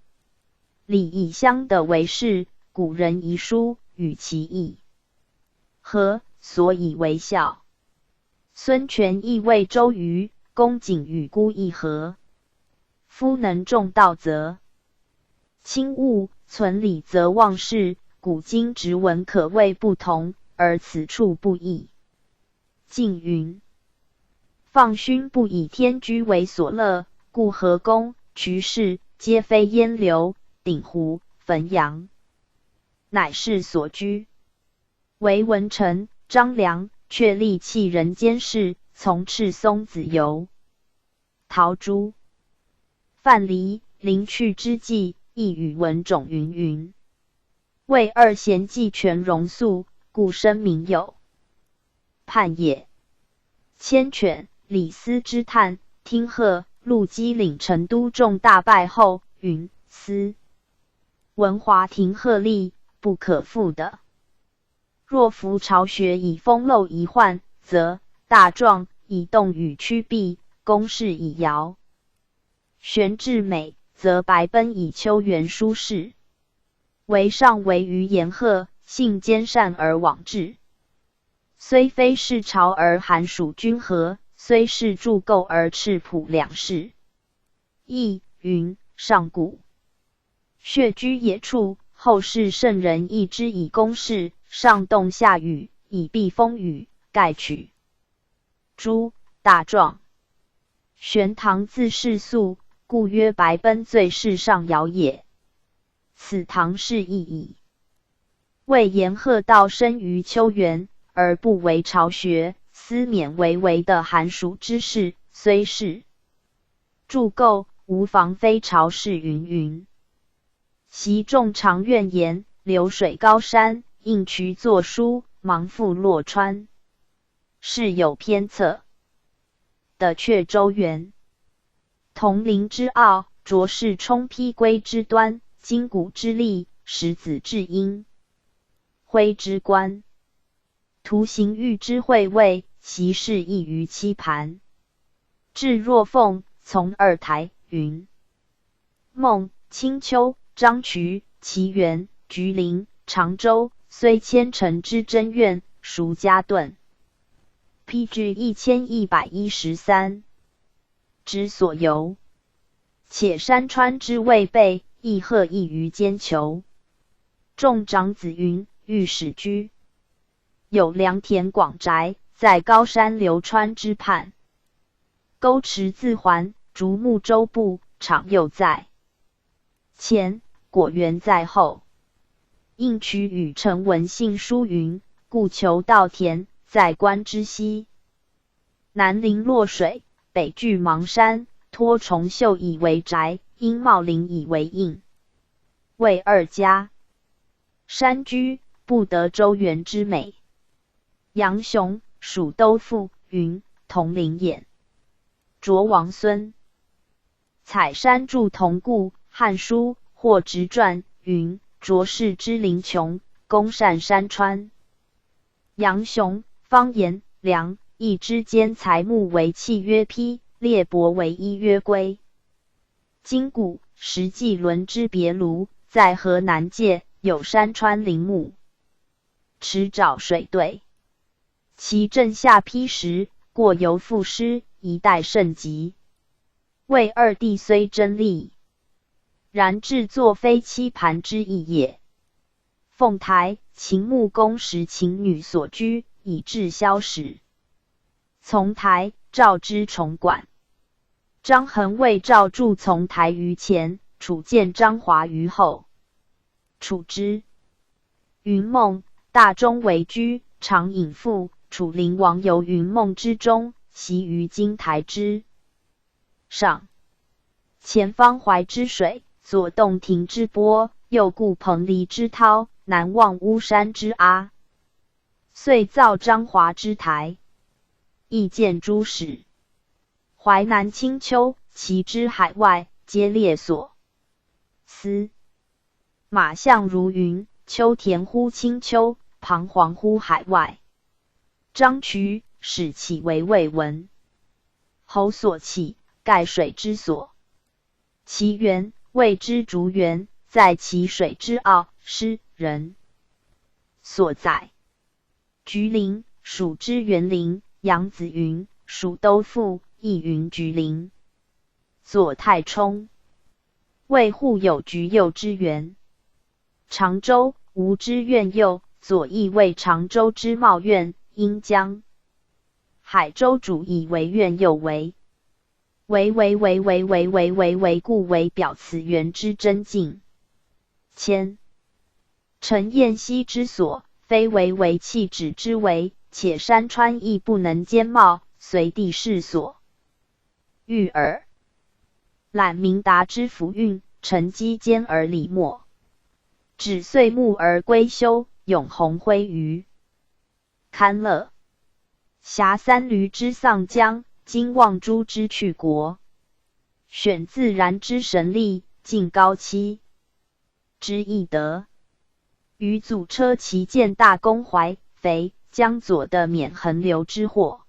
礼以相得为事，古人遗书，与其意合，所以为效。孙权亦谓周瑜，公瑾与孤议和。夫能重道则轻物，存礼则忘事。古今直文可谓不同，而此处不异。晋云：放勋不以天居为所乐，故河公、瞿氏皆非燕流、鼎湖、汾阳，乃是所居。唯文臣、张良却力弃人间事，从赤松子游、陶朱、范蠡、临去之际，亦与文种云云。为二贤既全容肃，故声名有盼也。牵犬、李斯之叹，听鹤、陆机领成都众大败后，云斯文华庭鹤立，不可复的。若夫巢穴以风漏遗患，则大壮以动与曲臂，公室以摇玄至美，则白奔以秋园舒适。为上为于言鹤，性兼善而往志。虽非是朝而寒暑均和，虽是筑构而赤朴两世。亦云上古穴居野处，后世圣人亦之以公室，上动下雨，以避风雨，盖取诸大壮。玄堂自世素，故曰白奔最是上爻也。此堂是意矣。谓言鹤道生于秋园，而不为巢穴，思勉为为的寒暑之事，虽是筑构，无妨非巢室云云。习众常怨言，流水高山，应渠作书，忙复洛川。是有偏侧的阙周原，铜陵之傲，卓氏冲披归之端，筋骨之力，石子之音，徽之官，图形玉之会位，习事异于期盘。至若凤，从二台，云孟、青丘、张渠、祁元、菊陵、常州，虽千乘之真怨，孰家遁？PG 1113。之所由，且山川之未备，亦鹤异于间求。众长子云：欲使居，有良田广宅，在高山流川之畔。沟池自环，竹木周部，场又在前，果园在后。应渠与陈文信书云：故求稻田，在关之西。南临洛水，北距邙山，托重秀以为宅，因茂林以为应。谓二家。山居，不得周原之美。杨雄，蜀都傅，云同陵衍。卓王孙。采山筑铜固，汉书或直传云：卓氏之陵穷，攻善山川。杨雄，方言，梁邑之间材木为器曰匹，列帛为衣曰圭。今古石纪伦之别庐，在河南界，有山川陵墓，池沼水对，其震下披石，过犹赋诗，一代甚极。谓二帝虽真丽，然制作非期盘之意也。凤台，秦穆公时秦女所居，以致消史。从台，赵之重馆。张衡为赵筑从台于前，楚见张华于后。楚之。云梦，大中为居，常隐赋。楚灵王游云梦之中，习于金台之上。前方淮之水，左洞庭之波，右顾彭蠡之涛，南望巫山之阿。遂造张华之台，亦见诸史。淮南青丘，其之海外，皆列所思。马相如云：秋田乎青丘，彷徨乎海外。张渠，始起为未闻。侯所起，盖水之所。其源，谓之竹源，在其水之奥，诗人所载。橘陵，蜀之园陵。杨子云：蜀都傅，亦云橘陵。左太冲，谓户有橘柚之园。常州，吴之苑柚，左翼谓常州之茂苑，阴江。海州主以为苑柚为故为表此园之真境。谦，陈彦希之所，非为弃止之为，且山川亦不能兼茂，随地势所欲耳。览明达之福运，承积坚而礼默。止岁暮而归休，永鸿辉于堪乐。遐三闾之丧姜，今望诸之去国。选自然之神力，尽高期之义德。于祖车骑见大公怀肥江左的免横流之祸。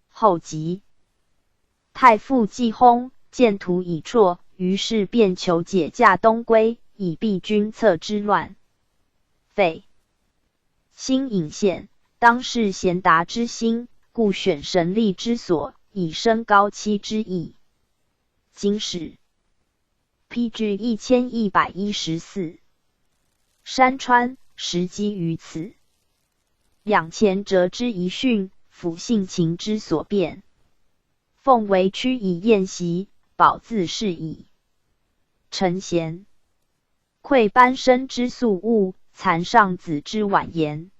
后及太傅季薨，见图已辍，于是便求解驾东归，以避君侧之乱。废新颍县，当是贤达之心，故选神力之所，以生高期之意。经史 PG 1114。山川实基于此。养前哲之遗训，抚性情之所变。奉为屈以宴席，保自是矣。陈贤，愧班生之素物，残上子之晚言。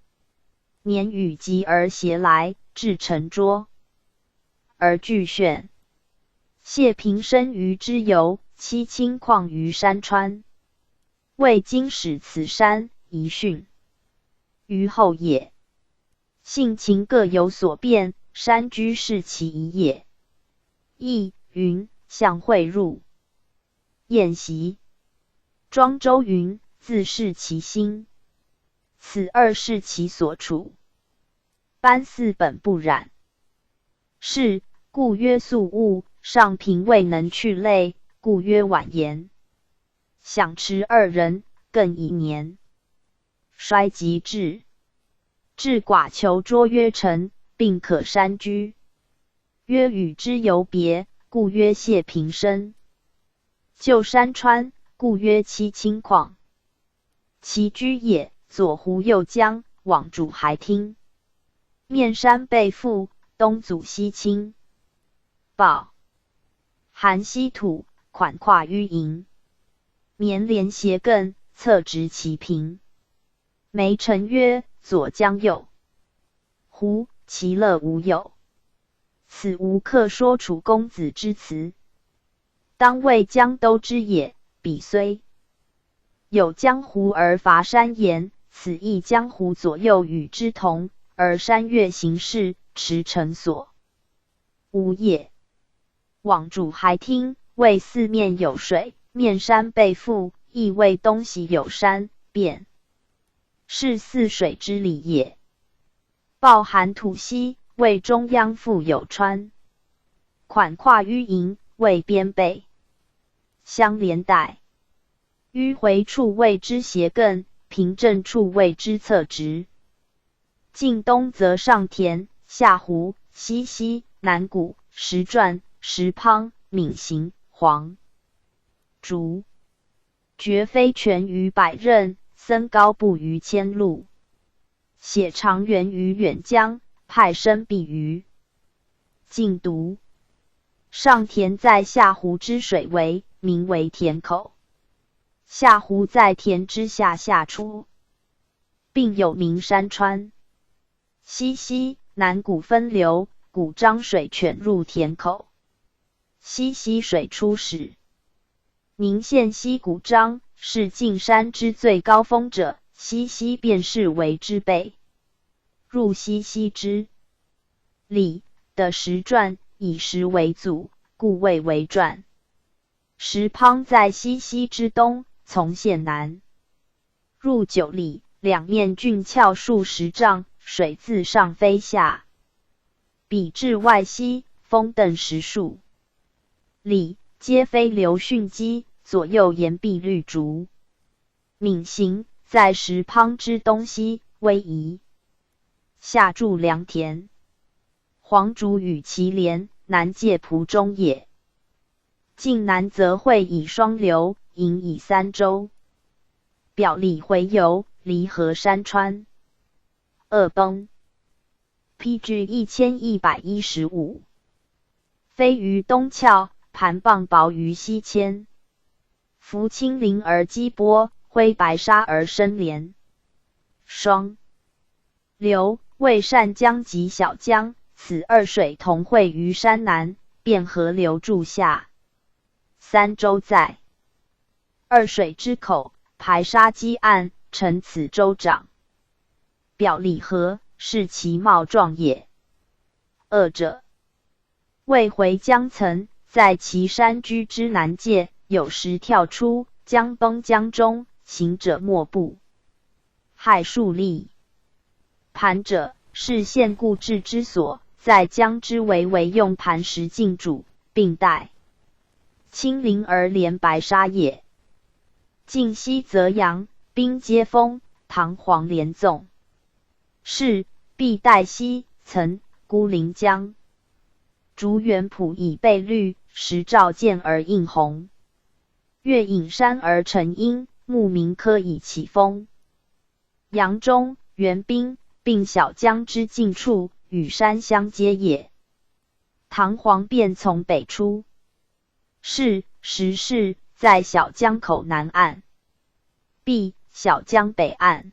年与疾而偕来，至沉拙而俱炫。谢平生于之游，期轻旷于山川。为经史此山，遗训于后也。性情各有所变，山居是其一也。亦云相会入宴席。庄周云自是其心，此二是其所处。班四本不染，是故曰素物，上平未能去类，故曰晚言。享持二人，更以年。衰极至，至寡求卓曰臣，并可山居。曰与之游别，故曰谢平生。就山川，故曰期轻旷。其居也，左湖右江，往主还听。面山背腹，东阻西侵。抱含稀土，款跨淤营。绵连斜亘，侧直其平。梅臣曰：左江右湖，其乐无有。此无客说楚公子之辞，当谓江都之也。彼虽有江湖而伐山岩，此亦江湖左右与之同，而山岳形势，驰骋所无也。往主还听，谓四面有水，面山背覆，亦谓东西有山，便是四水之理也。抱含土溪，谓中央复有川，款跨淤营，谓边背，相连带。迂回处谓之斜亘，平正处谓之侧直。晋东则上田、下湖、西溪、南谷、石传、石滂、闵行、黄竹，绝非全于百仞，僧高不逾千路。血长源于远江，派生必于晋都。上田在下湖之水为，名为田口。下湖在田之下下出，并有名山川。西溪、南谷分流，谷漳水泉入田口。西溪水出始，宁县西谷漳，是晋山之最高峰者，西溪便是为之背。入西溪之里的石传，以石为祖，故谓为传。石滂在西溪之东，从县南入9里，两面峻峭数10丈，水自上飞下，彼至外溪，峰登10数里，皆非流汛积，左右岩壁绿竹。闵行在石滂之东西，逶迤下筑良田。黄竹与其连，南界蒲中也。晋南则会以双流，引以三州。表里回游，离合山川。二崩。PG 1115。飞于东峭，盘蚌薄于西迁。浮青鳞而击波，挥白沙而生莲。双流谓善江及小江，此二水同汇于山南，便河流注下。三州在二水之口，排沙积岸，成此州长。表里合，是其貌状也。二者谓回江层，在其山居之南界，有时跳出，江崩江中，行者莫不骇数立。盘者，是现故治之所，在江之为用磐石浸筑，并带青鳞而连白沙也。晋西则阳、滨皆丰，堂皇连纵。是必带溪、岑、孤临江。竹园圃以被绿，石照见而映红。月隐山而成阴，木鸣柯以起风。阳中、元滨并小江之近处，与山相接也。堂皇便从北出。是石室在小江口南岸，必小江北岸，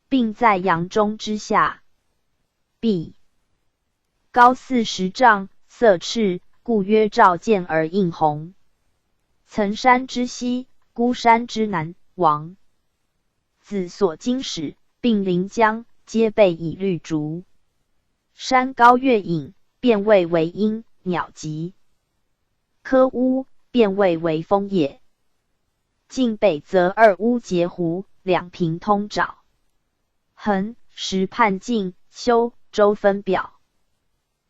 并在阳中之下。必高40丈，色赤，故曰照见而映红。岑山之西，孤山之南，王子所经史，并临江，皆被以绿竹。山高月隐，便谓为阴，鸟集。柯屋，便谓为峰也。晋北则二屋结湖，两平通沼。衡、石畔晋、修、州分表。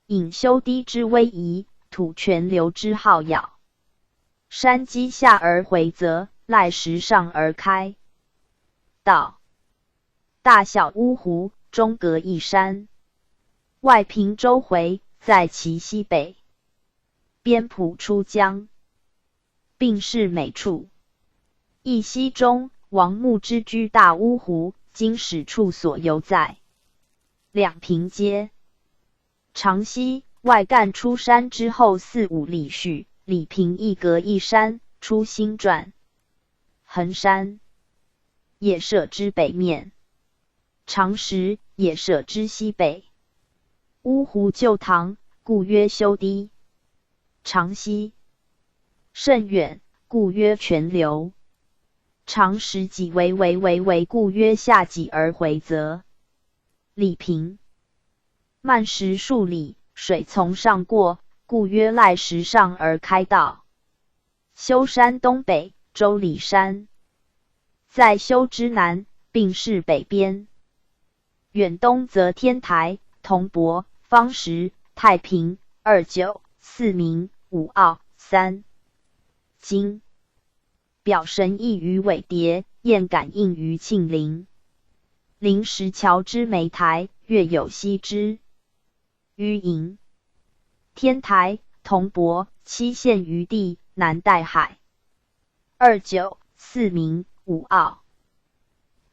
引修堤之逶迤，土泉流之浩杳。山积下而回泽，赖石上而开。道大小乌湖，中隔一山。外平周回，在其西北。边浦出江，并是美处。一溪中，王牧之居大乌湖，今史处所犹在。两平街。长溪外干出山之后4-5里许，里平一隔一山，出新传。衡山也舍之北面，长石也舍之西北。乌湖旧塘，故曰修堤。长溪甚远，故曰泉流。长10己为，故曰下己而回则。里平。漫10数里，水从上过，故曰赖10上而开道。修山东北，周里山。在修之南，并是北边。远东则天台、铜帛、方石、太平、2九、4明、5奥、3金。表神异于尾蝶，燕感应于庆陵。临石桥之梅台，月有西之。于营。天台、铜帛，期现于地，南带海。2九、4明、5奥。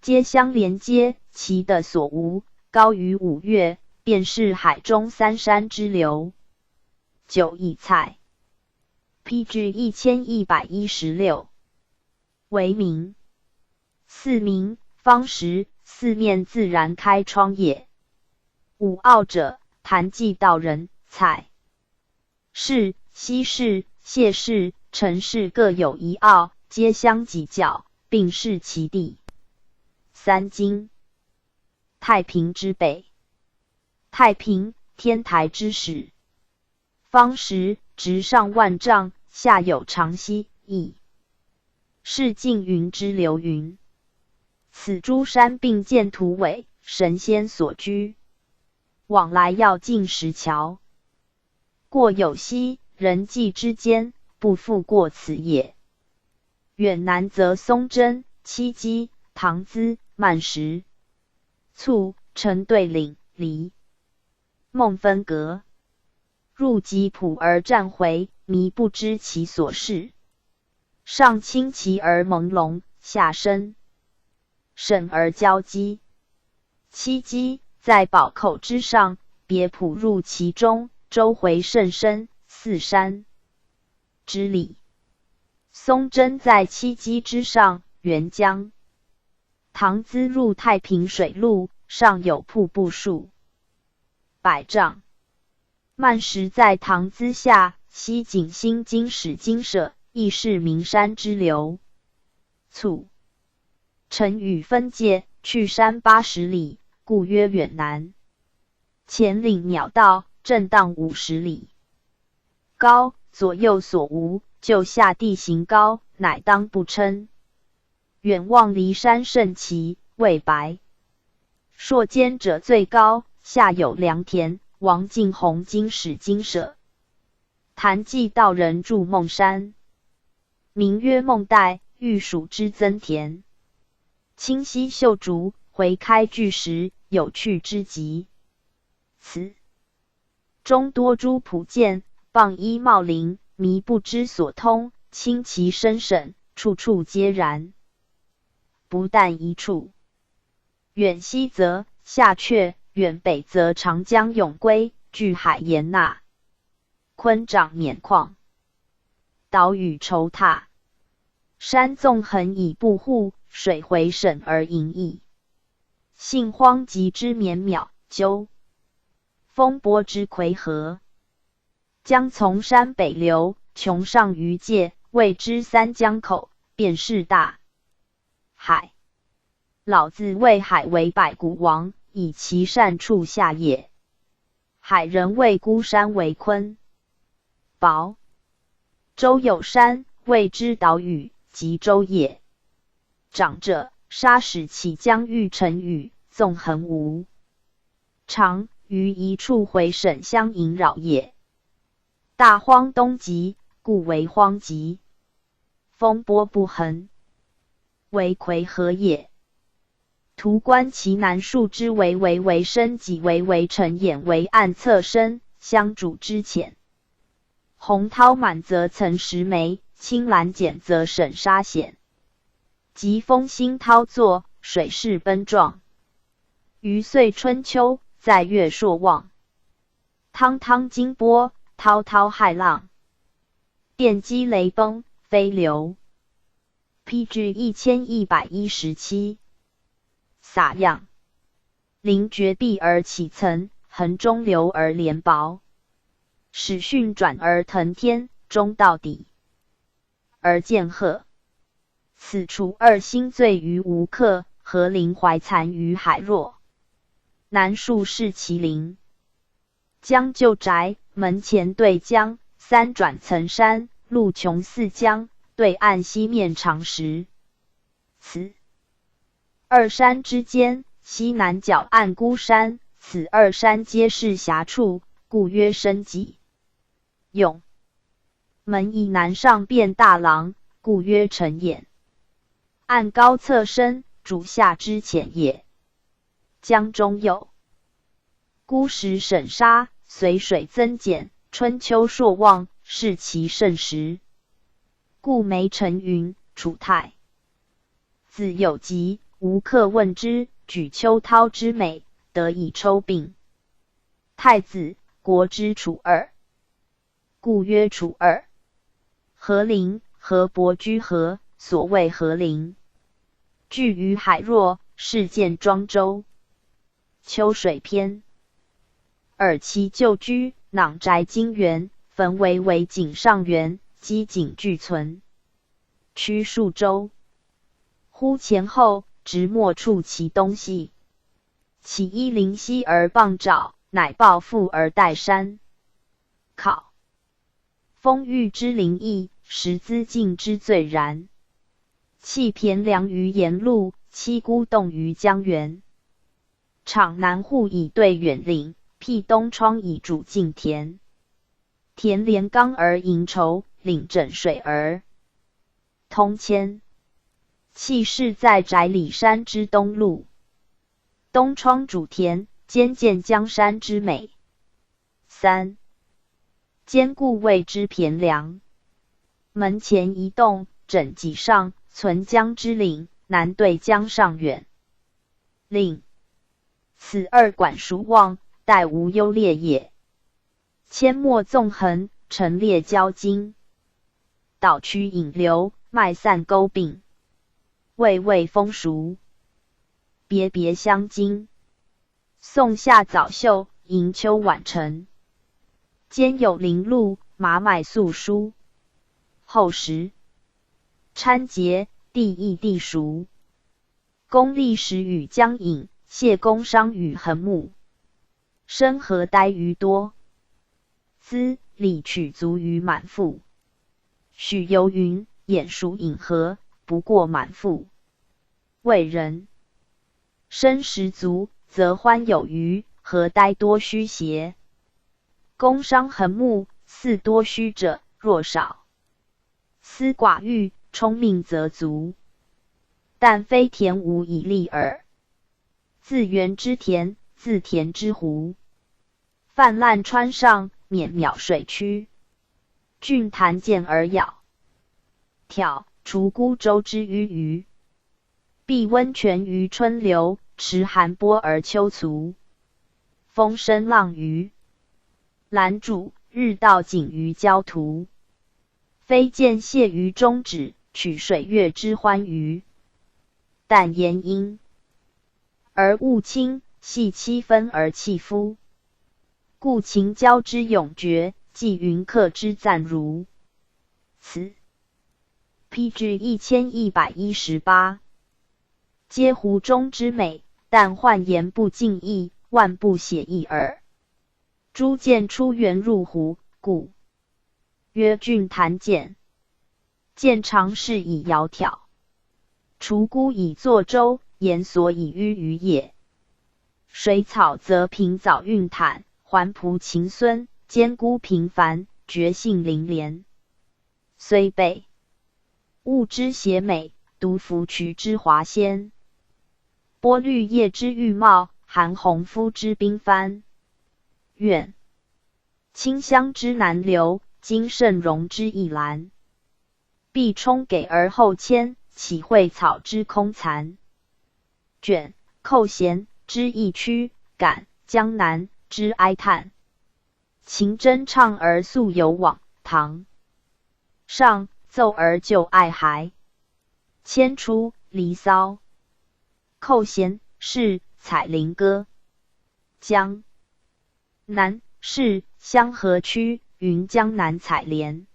皆相连接，其的所无，高于5岳，便是海中3山之流。9益蔡。PG 1116。为名。4明，方石，四面自然开窗也。5奥者，谭记道人，蔡氏、西氏、谢氏、陈氏各有1奥，皆相犄角，并是其地。3经。太平之北。太平，天台之始。方石，直上万丈，下有长溪，亦是缙云之流云。此诸山并见土尾，神仙所居。往来要进石桥。过有溪，人迹之间，不复过此也。远南则松针、七基、唐资、曼石、簇、陈对岭、离、孟分隔。入吉浦而战回，迷不知其所是。上清奇而朦胧，下深沈而交击。七基在宝口之上，别浦入其中，周回甚深，4山之里。松针在七基之上，沅江。唐资入太平水路，上有瀑布数百丈。曼石在唐资下，西景新经史经舍，亦是名山之流。簇。陈与分界，去山80里，故曰远南。前岭鸟道，震荡50里。高，左右所无，就下地形高，乃当不称。远望骊山甚奇，蔚白。朔间者最高，下有良田，王敬弘经史经舍。谭记道人住孟山，名曰孟代，欲属之增田。清溪秀竹，回开巨石，有趣之极。此中多诸朴剑，傍依茂林，迷不知所通，清奇深审，处处皆然。不但一处。远西则下阙，远北则长江永归，据海盐纳。昆长冕旷，岛屿稠沓。山纵横以不护，水回沈而盈溢。杏荒极之绵渺，鸠风波之魁河。江从山北流，穷上于界，谓之三江口，便是大海。老子谓海为百谷王，以其善处下也。海人谓孤山为鲲雹。周有山，谓之岛屿，即周也。长者，沙始起江欲成屿，纵横无常，于一处回沈相萦扰也。大荒东极，故为荒极。风波不横，为魁河也。图观其南树之为深，脊为沉眼为暗侧深，相主之浅。洪涛满则层石眉，青蓝减则沈沙险。及风兴涛作，水势奔壮。余岁春秋，在月朔望。汤汤惊波，滔滔骇浪。电击雷崩，飞流。PG 1117。撒样。临绝壁而起层，横中流而连薄。始巽转而腾天，中到底而见壑。此除二心醉于吴客，和林怀残于海若。南树是麒麟。江旧宅，门前对江，三转层山，路穷似江，对岸西面长石。此二山之间，西南角暗孤山，此二山皆是峡处，故曰深脊。永门以南上遍大廊，故曰沉眼。岸高侧深，主下之浅也。江中有孤石沈沙，随水增减，春秋朔望，是其盛时。故梅成云，楚太子有疾，吴客问之，举秋涛之美，得以抽病。太子，国之楚耳，故曰楚耳。河陵，河伯居河，所谓河陵。据于海若，是见庄周。秋水篇。尔其旧居，囊宅金园，坟为井上园，基井俱存。曲数周。忽前后，直莫触其东西。其依临溪而傍沼，乃抱负而带山。考。丰裕之灵异，实资尽之最然。弃骈梁于沿路，栖孤洞于江源。场南户以对远岭，辟东窗以主近田。田连冈而迎畴，岭枕水而通牵。弃室在宅里山之东路。东窗主田，兼见江山之美。三坚固谓之骈梁。门前一洞，枕脊上，存江之岭，南对江上远。岭，此二管孰望，殆无优劣也。阡陌纵横，陈列交经。岛曲引流，脉散沟并。蔚蔚风熟，别别相经。宋夏早秀，迎秋晚晨。间有林路，马脉素疏。后时参节，地易地熟。公历时与江引，谢公商与横木。生何呆于多。兹礼取足于满腹。许由云，眼熟饮河，不过满腹。谓人身十足，则欢有余，何呆多虚邪？工商横木，似多虚者，若少。思寡欲，充命则足。但非田无以立耳。自园之田，自田之湖。泛滥川上，免渺水曲。峻潭见而咬。挑，除孤舟之淤鱼。避温泉于春流，持寒波而秋卒。风声浪鱼。兰渚，日到景于郊途。非见谢于中指，取水月之欢娱。但言阴而物清，系七分而气夫。故秦交之永绝，纪云客之赞如。此 PG 1118。皆湖中之美，但换言不尽意，万不写意耳。诸涧出源入湖，故曰峻潭涧。涧长是以窈窕。除孤以作舟，岩所以淤鱼也。水草则平藻运坦，环仆秦孙，坚孤平凡，绝性凌廉。虽备物之邪美，独服渠之华鲜。波绿叶之玉茂，韩红肤之冰帆。苑清香之南流，金圣荣之一兰。必充给而后迁，岂会草之空残。卷寇贤之义屈，感江南之哀叹。秦真唱而素有往，唐上奏而就爱孩。迁出离骚。寇贤是采菱歌。江南是香河区云江南采莲。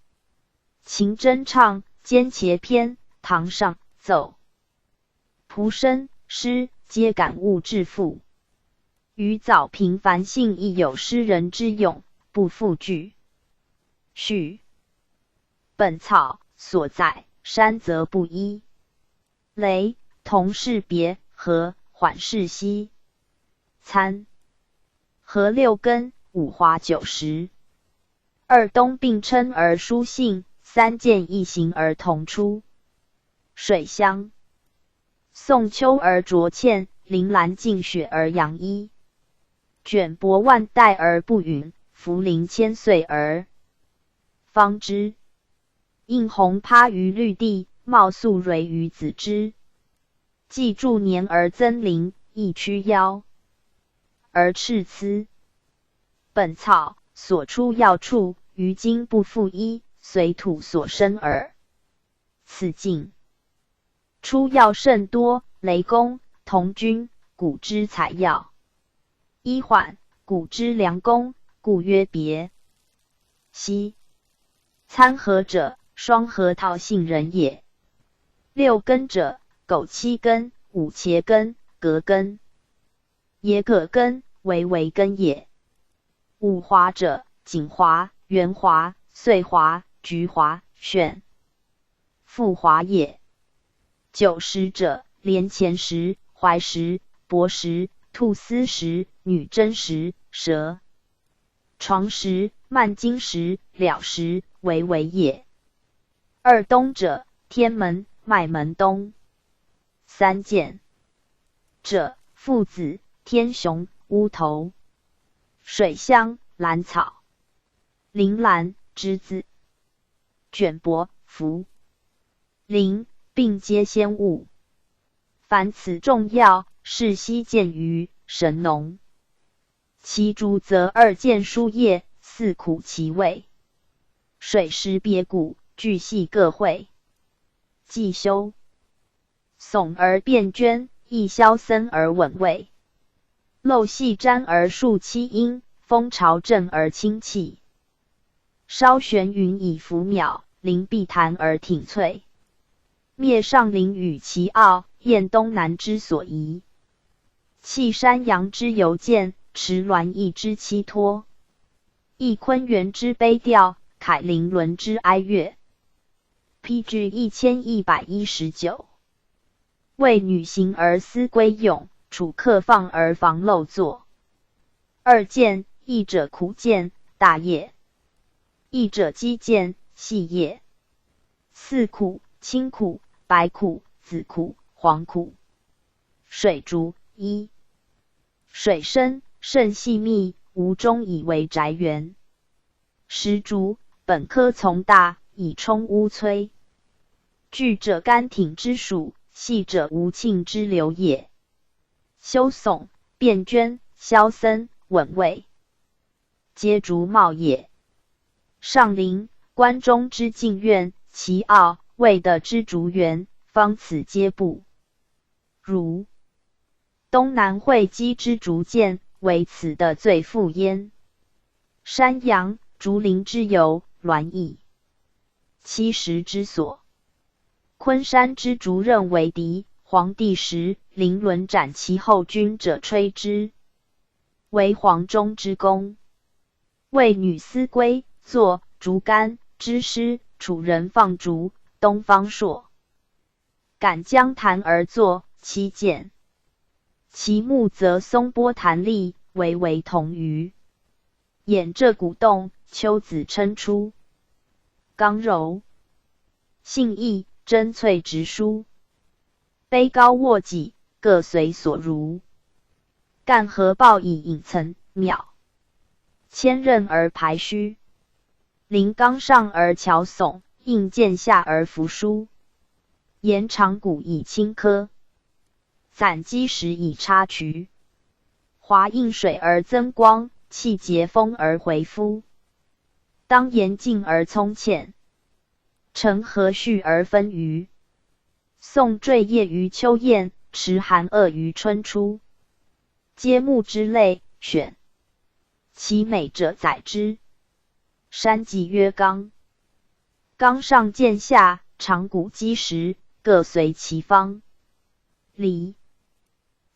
秦真唱兼茄篇，唐上奏。仆生诗皆感物致富。余早平凡性亦有诗人之咏，不复句。序。本草所在，山泽不一。雷同是别，和缓是息。参合六根，五华九实。二冬并称而殊性，三见异形而同出。水乡。宋秋而浊茜，铃兰尽雪而扬衣。卷帛万代而不陨，茯苓千岁而方知。映红趴于绿地，茂素蕊于子之。既助年而增龄，亦屈腰而赤疵。本草所出药处，于今不复一，随土所生耳。此境出药甚多，雷公、童君、古之采药。一缓，古之良工，故曰别。息。参合者，双核桃杏仁也。六根者，枸杞根、五茄根、葛根。野葛根为根也。五华者，锦华、圆华、穗华、菊华、选、复华也。九石者，连钱石、怀石、柏石、菟丝石、女真石、蛇、床石、曼金石、了石为也。二冬者，天门、麦门冬。三见者，附子、天雄、乌头。水香、兰草。铃兰、栀子。卷帛、茯苓并皆仙物。凡此众药，是悉见于神农。其竹则二见书叶，四苦其味。水湿鳖骨，巨细各会。既修耸而变涓，亦消森而稳味。漏细沾而数七阴，风潮正而清气。稍玄云以浮渺，临碧潭而挺翠。灭上林与其傲，验东南之所宜。弃山阳之游见，持鸾翼之栖托。忆昆源之悲调，凯伶轮之哀乐。PG 1119。为女行而思归用，处客放而防漏作。二见，一者苦见，大叶；一者积见，细叶。四苦，青苦、白苦、紫苦、黄苦。水竹。一。水深，甚细密，吴中以为宅园。石竹，本科从大，以充屋摧。巨者干挺之属，细者无罄之流也。修耸、变涓、消森、稳味，皆竹茂也。上林，关中之境院，其奥谓的之竹园，方此皆不如。东南会稽之竹见，为此的最富焉。山阳，竹林之由，栾翼七石之所。昆山之竹刃为敌，黄帝时，凌伦斩其后军者吹之，为黄忠之功。为女思归，作竹竿之诗，楚人放竹，东方朔。赶江潭而作，七见。其目则松波弹力，为同于。掩这鼓动，秋子称出。刚柔性逸，真粹直抒。卑高卧己，各随所如。干合抱以引层邈，千仞而排虚。临冈上而桥耸，应剑下而扶疏。沿长谷以轻科，攒基石以插渠。华映水而增光，气节风而回夫。当严静而聪浅，成和煦而分余。宋坠叶于秋雁，持寒萼于春初。皆木之类，选。其美者载之。山脊曰冈。冈上见下，长谷基石，各随其方。离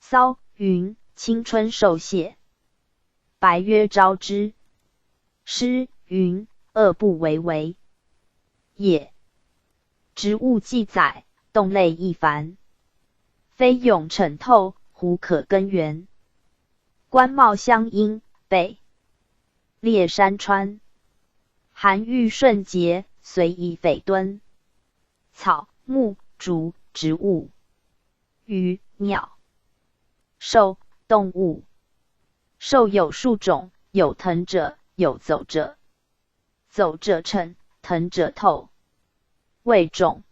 骚云青春受谢，白曰招之。诗云恶不为为也。植物记载，动类亦凡，非永澄透，胡可根源？官帽相因，北列山川，韩愈顺节，随意匪敦。草木竹植物，鱼鸟兽动物。兽有数种，有腾者，有走者。走者称，腾者透。谓种。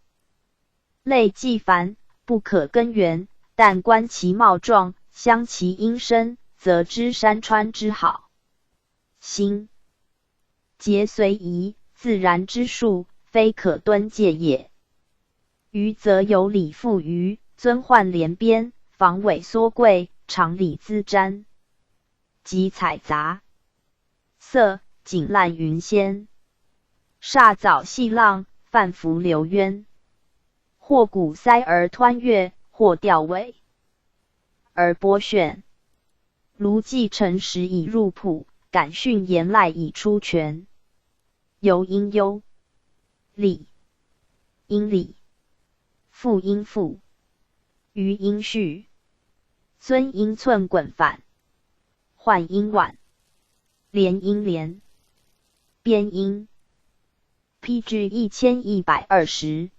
类既繁，不可根源，但观其貌状，相其音声，则知山川之好。心节随宜，自然之术，非可敦戒也。余则有理复余，尊宦连边，防伪缩贵，常理滋瞻。及采杂色，锦烂云仙。煞藻细浪，泛浮流渊。或鼓塞而湍越，或吊尾而波旋。卢既成时以入谱，感训言赖以出泉。由因忧，理因理，复因复，余因序，尊因寸滚返，换因晚，连因连，边因。PG 1120，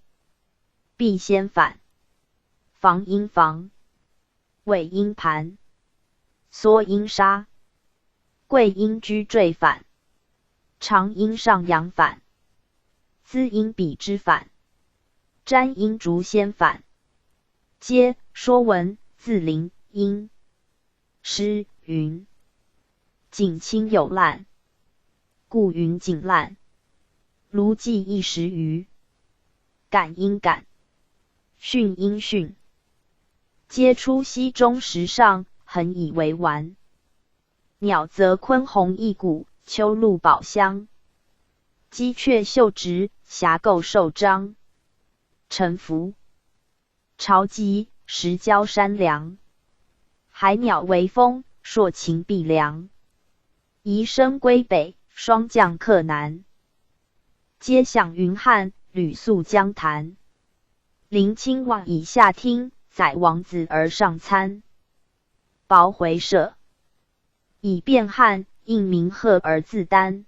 必先反，防因防，尾因盘，缩因杀，贵因居坠反，长因上扬反，资因比之反，瞻因逐先反。皆说文字灵音。诗云景清有烂，故云景烂。卢记一时余，感因感，训因训，皆出西中时上，恒以为玩。鸟则鲲鸿一股，秋露宝香。鸡雀秀直，霞构寿章。臣服朝集，时交山梁。海鸟为风，朔晴必凉。移声归北，霜降克南。皆享云汉，吕肃江潭。临清望以下听，载王子而上餐。薄回舍，以辩汉，应名鹤而自丹。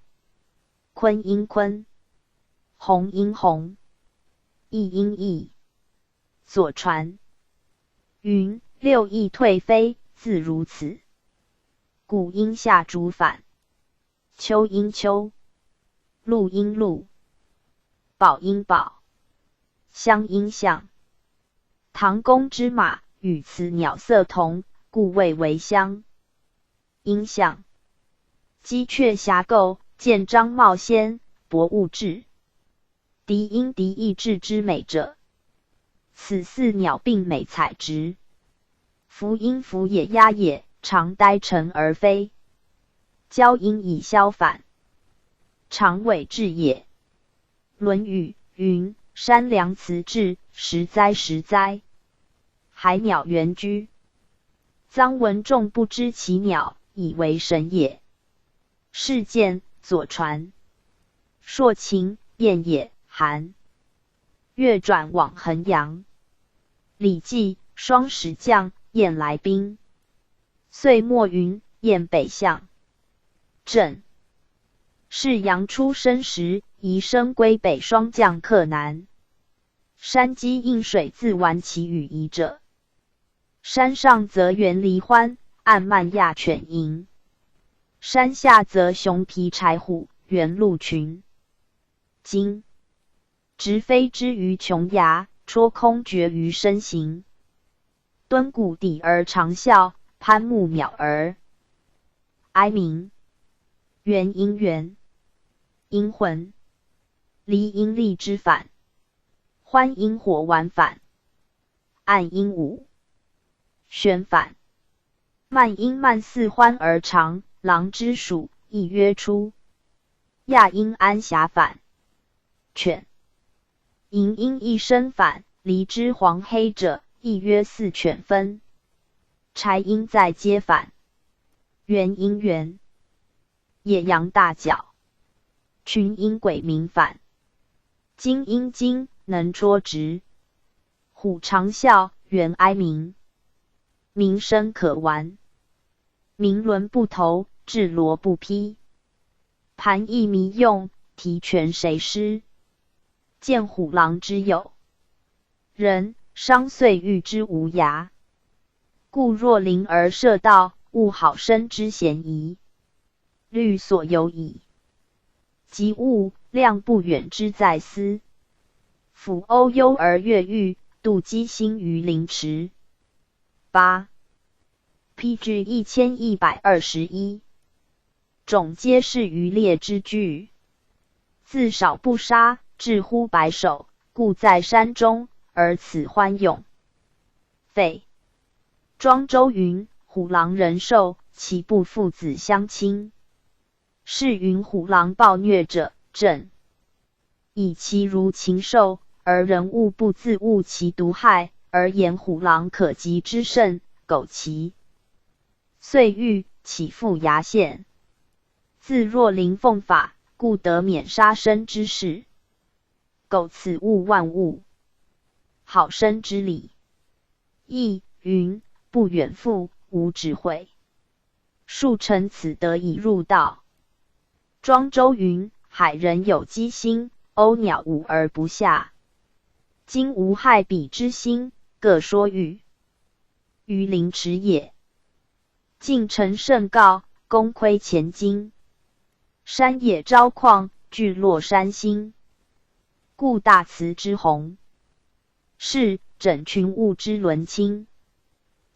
坤因坤，洪因洪，义因义。左传云六艺退飞，自如此。古因下主反，秋因秋，露因露，宝因宝，香因香。唐公之马，与此鸟色同，故谓为香。因象鸡雀霞构，见章茂鲜，博物志。敌因敌意志之美者，此四鸟并美采直。夫因夫也鸦也，常呆沉而飞。交因以消反，常尾至也。论语云：山梁辞志，实哉实哉！海鸟原居，臧文仲不知其鸟，以为神也。事件左传。朔晴，晏也，韩。月转往衡阳。礼记：双时降，晏来宾。岁末云：晏北向。震。是阳初生时，移声归北，霜降克南。山积应水，自完其羽夷者。山上则猿狸欢，暗漫亚犬迎。山下则熊皮柴虎，猿鹿群。今直飞之于琼崖，戳空绝于身形。敦谷底而长啸，攀木渺而哀鸣。元因元，阴魂。离因力之反，欢因火玩反。暗因武，宣反。慢因慢似欢而长，狼之属，亦曰出。亚因安遐反，犬。寅因一生反，离之黄黑者，亦曰四犬分。柴阴在皆反。元阴元。野羊大角。群阴鬼鸣反。金阴金，能戳直。虎长啸，猿哀鸣。鸣声可玩。鸣轮不投，至罗不披。盘翳迷用，提拳谁施？见虎狼之友人，伤岁欲之无涯。故若临而射道，勿好生之嫌疑。虑所有矣。及物，量不远之在斯。俯欧幽而越狱，度机心于凌迟。8。PG 1121。种皆是渔猎之具。自少不杀，至乎百首，故在山中，而此欢咏。废。庄周云：虎狼人兽，其不父子相亲。是云虎狼暴虐者，正。以其如禽兽，而人物不自悟其毒害，而言虎狼可及之甚，苟其。遂欲起复牙县。自若临奉法，故得免杀生之事。苟此物万物，好生之理。亦云不远复，无智慧。数乘此得以入道。庄周云：海人有机心，鸥鸟舞而不下。今无害彼之心，各说欲。于凌迟也。晋臣甚告，功亏前金。山野昭旷，聚落山星。故大慈之宏。是整群物之伦亲。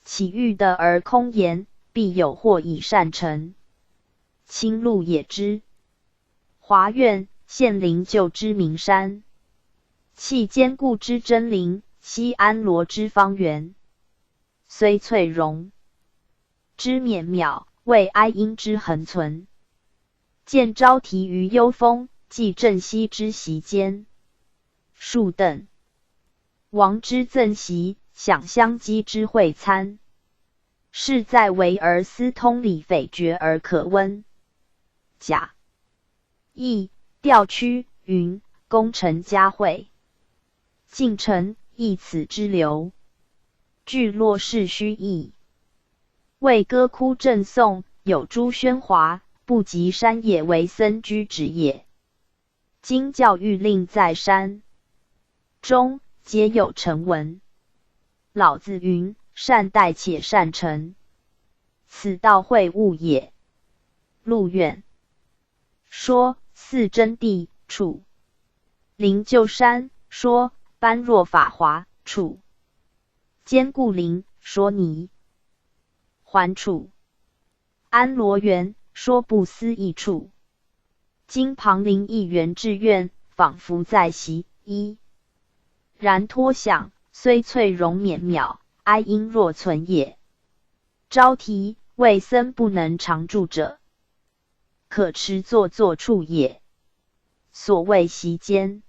岂欲得而空言，必有祸以善成。清路也之。华苑，县陵旧之名山。弃坚固之真陵，西安罗之方圆。虽翠荣之冕渺，为哀阴之恒存。见招题于幽风，寄镇西之席间。树邓。王之赠席，享相击之会餐。事在为而思通理，匪决而可温。甲。义调区云功臣嘉惠。晋臣亦此之流。聚落是虚意。为歌哭赠颂，有诸喧哗，不及山野为僧居止也。今教育令在山中，皆有成文。老子云：善待且善成，此道会物也。陆远。说四真谛，处。灵鹫山，说般若法华，处。坚固林，说尼。还处。安罗园，说不思议处。今庞陵一园志愿，仿佛在席。一。然托想，虽翠荣冕渺，哀阴若存也。招题，为僧不能常住者，可持坐坐处也。所谓席间。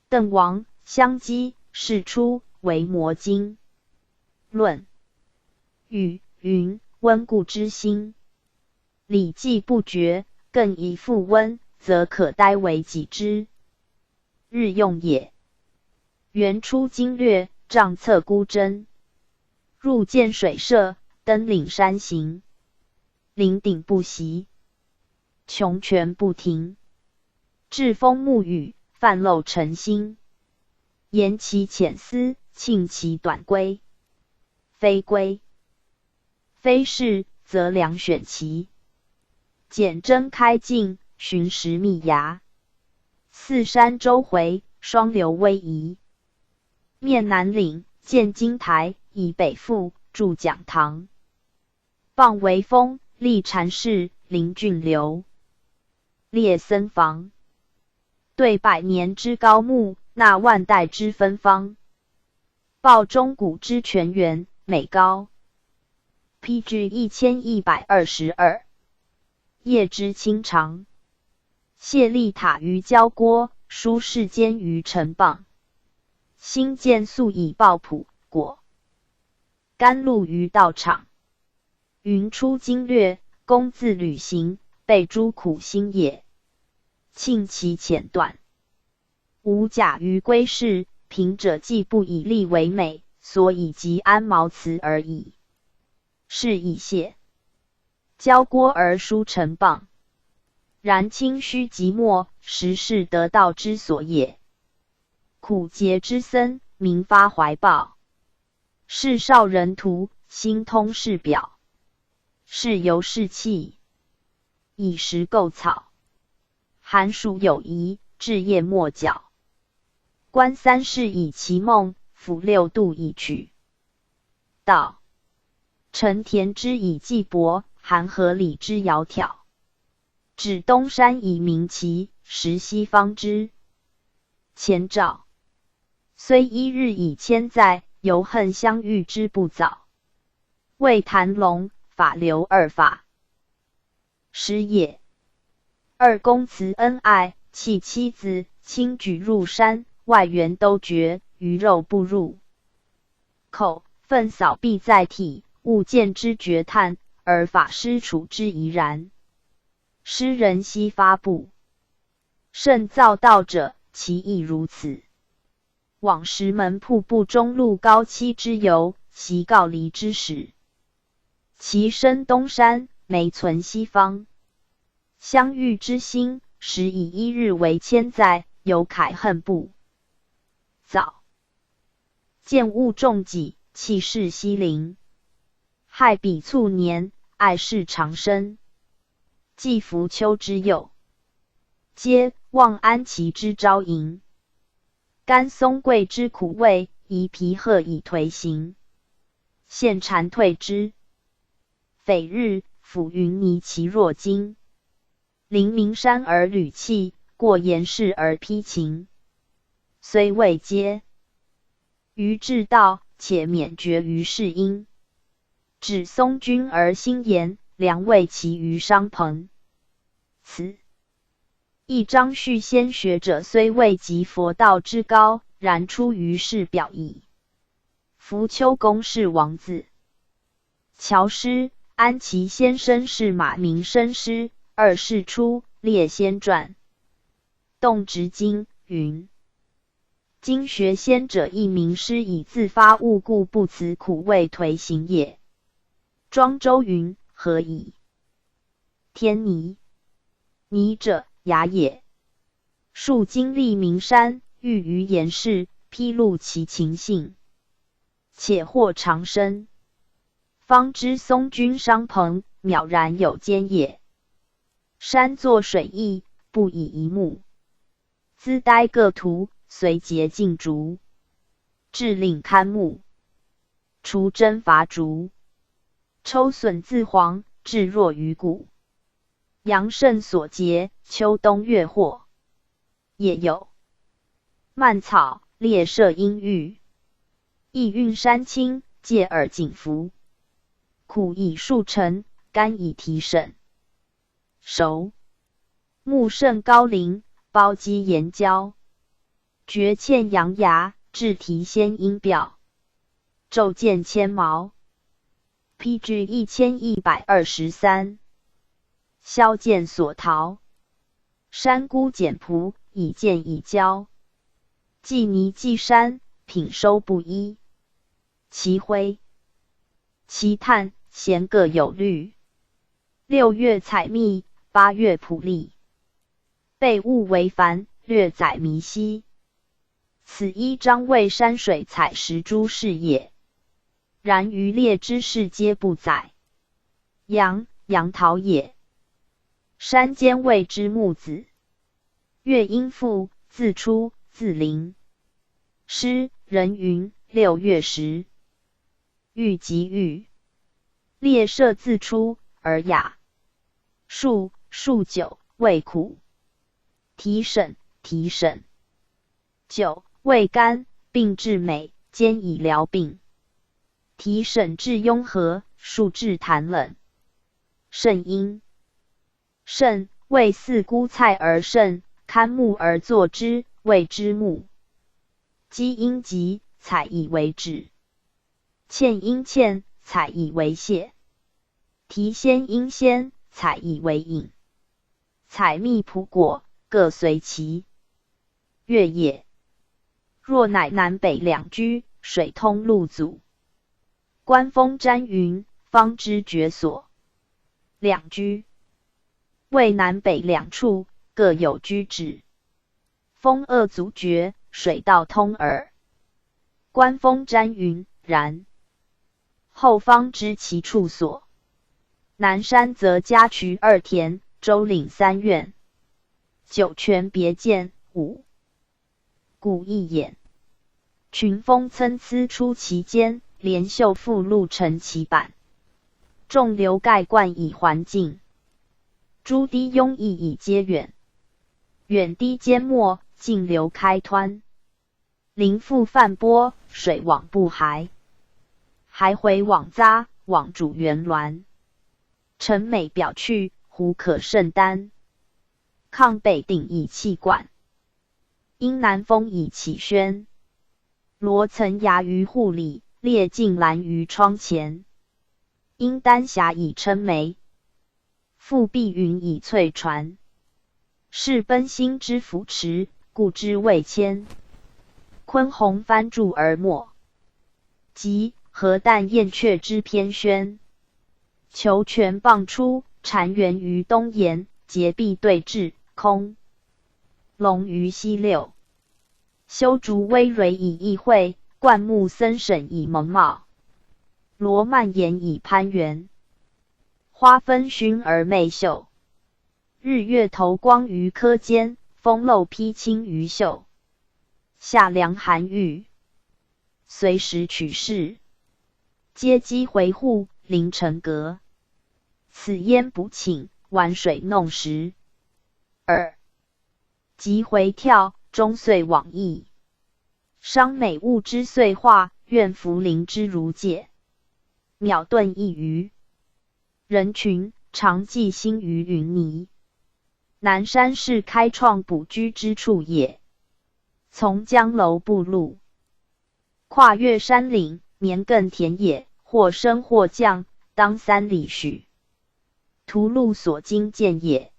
邓王相击，事出，为魔经。论语云：温故知新。礼记不绝，更宜复温，则可待为己之日用也。原出经略，帐策孤真。入涧水社，登岭山行。林顶不息，穷泉不停。栉风沐雨，泛露晨星。言其浅思，庆其短归。非归。非是，则良选其。简真开径，寻石密崖。四山周回，双流逶迤。面南岭，见金台，以北阜，筑讲堂。傍微风，立禅室，临峻流。列僧房。对百年之高木，纳万代之芬芳。抱钟鼓之泉源，美高。PG 1122。夜之清长。谢利塔于交郭，书世间于城傍。新见素以抱朴果，甘露于道场。云出经略，公自履行，备诸苦心也。庆其浅短，无假于归世，贫者既不以利为美，所以即安毛辞而已。是以谢交郭而书成谤，然清虚即墨，实是得道之所也。苦节之僧，明发怀抱，是少人徒，心通世表，是由是气，以时构草。寒暑有宜，至夜莫矫。观三世以其梦，抚六度以取道。承田之以纪伯，含河里之窈窕。指东山以明其，识西方之前兆。虽一日以千载，犹恨相遇之不早。谓谭龙，法流二法师也。二公慈恩爱，弃妻子，轻举入山，外缘都绝，鱼肉不入口，粪扫必在体，勿见之绝叹，而法师处之怡然。诗人悉发布，甚造道者，其亦如此。往石门瀑布中路高栖之游，习告离之始。其身东山，没存西方。相遇之心，实以一日为千载，有慨恨不早。见物重己，气势息灵。害彼促年，爱是长生。既扶丘之右，皆望安琪之朝迎。甘松桂之苦味，宜皮鹤以颓形。现蝉退之，匪日抚云霓其若惊。临名山而履气，过岩室而披晴。虽未嗟于至道，且免绝于世因。指松君而心言，良为其于商朋。此一张旭先学者，虽未及佛道之高，然出于世表矣。扶丘公是王子，乔师安琪先生是马鸣生师。二世出列仙传，动植经云：经学仙者，亦名师以自发物故，不辞苦味颓形也。庄周云：何以？天泥，泥者崖也。数经历名山，欲于岩室，披露其情性，且获长生。方知松君商朋，渺然有间也。山作水翼，不以一目。兹呆各图，随节尽逐。至令堪目，除真伐逐。抽笋自黄，至若于骨。阳盛所结，秋冬月获。也有蔓草，猎射阴郁。意运山青，介耳景服。苦以数成，甘以提审。熟木盛高陵，包积岩礁。绝嵌阳牙，至提先音表。骤见千毛。PG 1123。削剑所逃。山孤简朴，以剑以交。既泥既山，品收不一。其辉其炭，咸各有律。6月采蜜，8月蒲栗。被物为繁，略载弥稀。此一张为山水采石诸事也。然余列之事皆不载。杨桃也。山间谓之木子。月阴复，自出，自临。诗人云：6月时，玉即玉。列射自出，而雅。数酒，味苦。提审，酒味甘，病治美，兼以疗病。提审治雍和，数治痰冷。肾阴，肾为四菇菜而肾，堪木而作之，谓之木。积因积，采以为止；欠因欠，采以为谢；提先因先，采以为引。采蜜蒲果，各随其月也。若乃南北两居，水通路阻，观风瞻云，方知决所。两居为南北两处，各有居止。风恶足绝，水道通耳。观风瞻云，然后方知其处所。南山则家渠2田，周岭3院，九泉别涧5谷一眼。群峰参差出其间，连秀复露成其板。众流盖灌以环境，诸堤拥翳以接远。远堤缄默，径流开湍。临复泛波，水往不骸。骸回往匝，往主圆峦。城美表去，湖可胜丹。抗北鼎以气管，因南风以起轩。罗层崖于户里，列径栏于窗前。因丹霞以称眉，覆碧云以翠传。是奔星之扶持，故之谓谦。昆鸿翻柱而没，即何旦燕雀之偏轩。虬泉迸出，潺源于东岩，结壁对峙，空龙于西六。修竹葳蕤以异会，灌木森沈以蒙茂。罗蔓延以攀援，花纷熏而媚秀。日月投光于柯间，风漏披青于袖。夏凉寒雨，随时取势。阶击回户，临城阁。此烟不请，玩水弄石。2即回跳，终岁往诣。商美物之岁化，愿福临之如芥。秒遁一隅，人群常寄心于云霓。南山是开创补居之处也。从江楼步路，跨越山岭，绵亘田野，或升或降，当3里许。途路所经见也。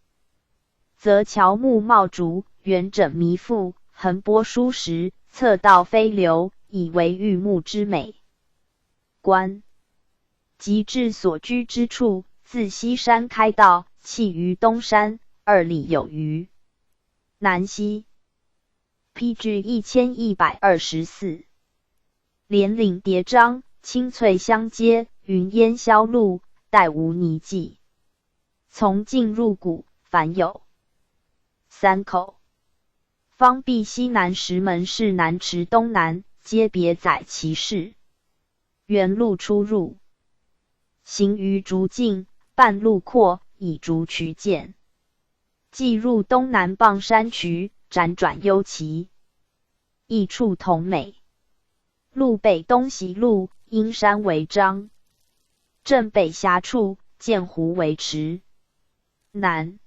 则乔木茂竹，圆整弥复，横波疏石，侧道飞流，以为玉木之美。观即至所居之处，自西山开道，弃于东山2里有余。南西 PG 1124。连岭叠嶂，青翠相接，云烟消露，带无泥迹。从进入谷，凡有3口。方壁西南石门是南池东南，皆别载其事。原路出入，行于竹径，半路阔，以竹渠见。既入东南傍山渠，辗转幽奇，异处同美。路北东西路，因山为章。正北峡处，见湖为池。南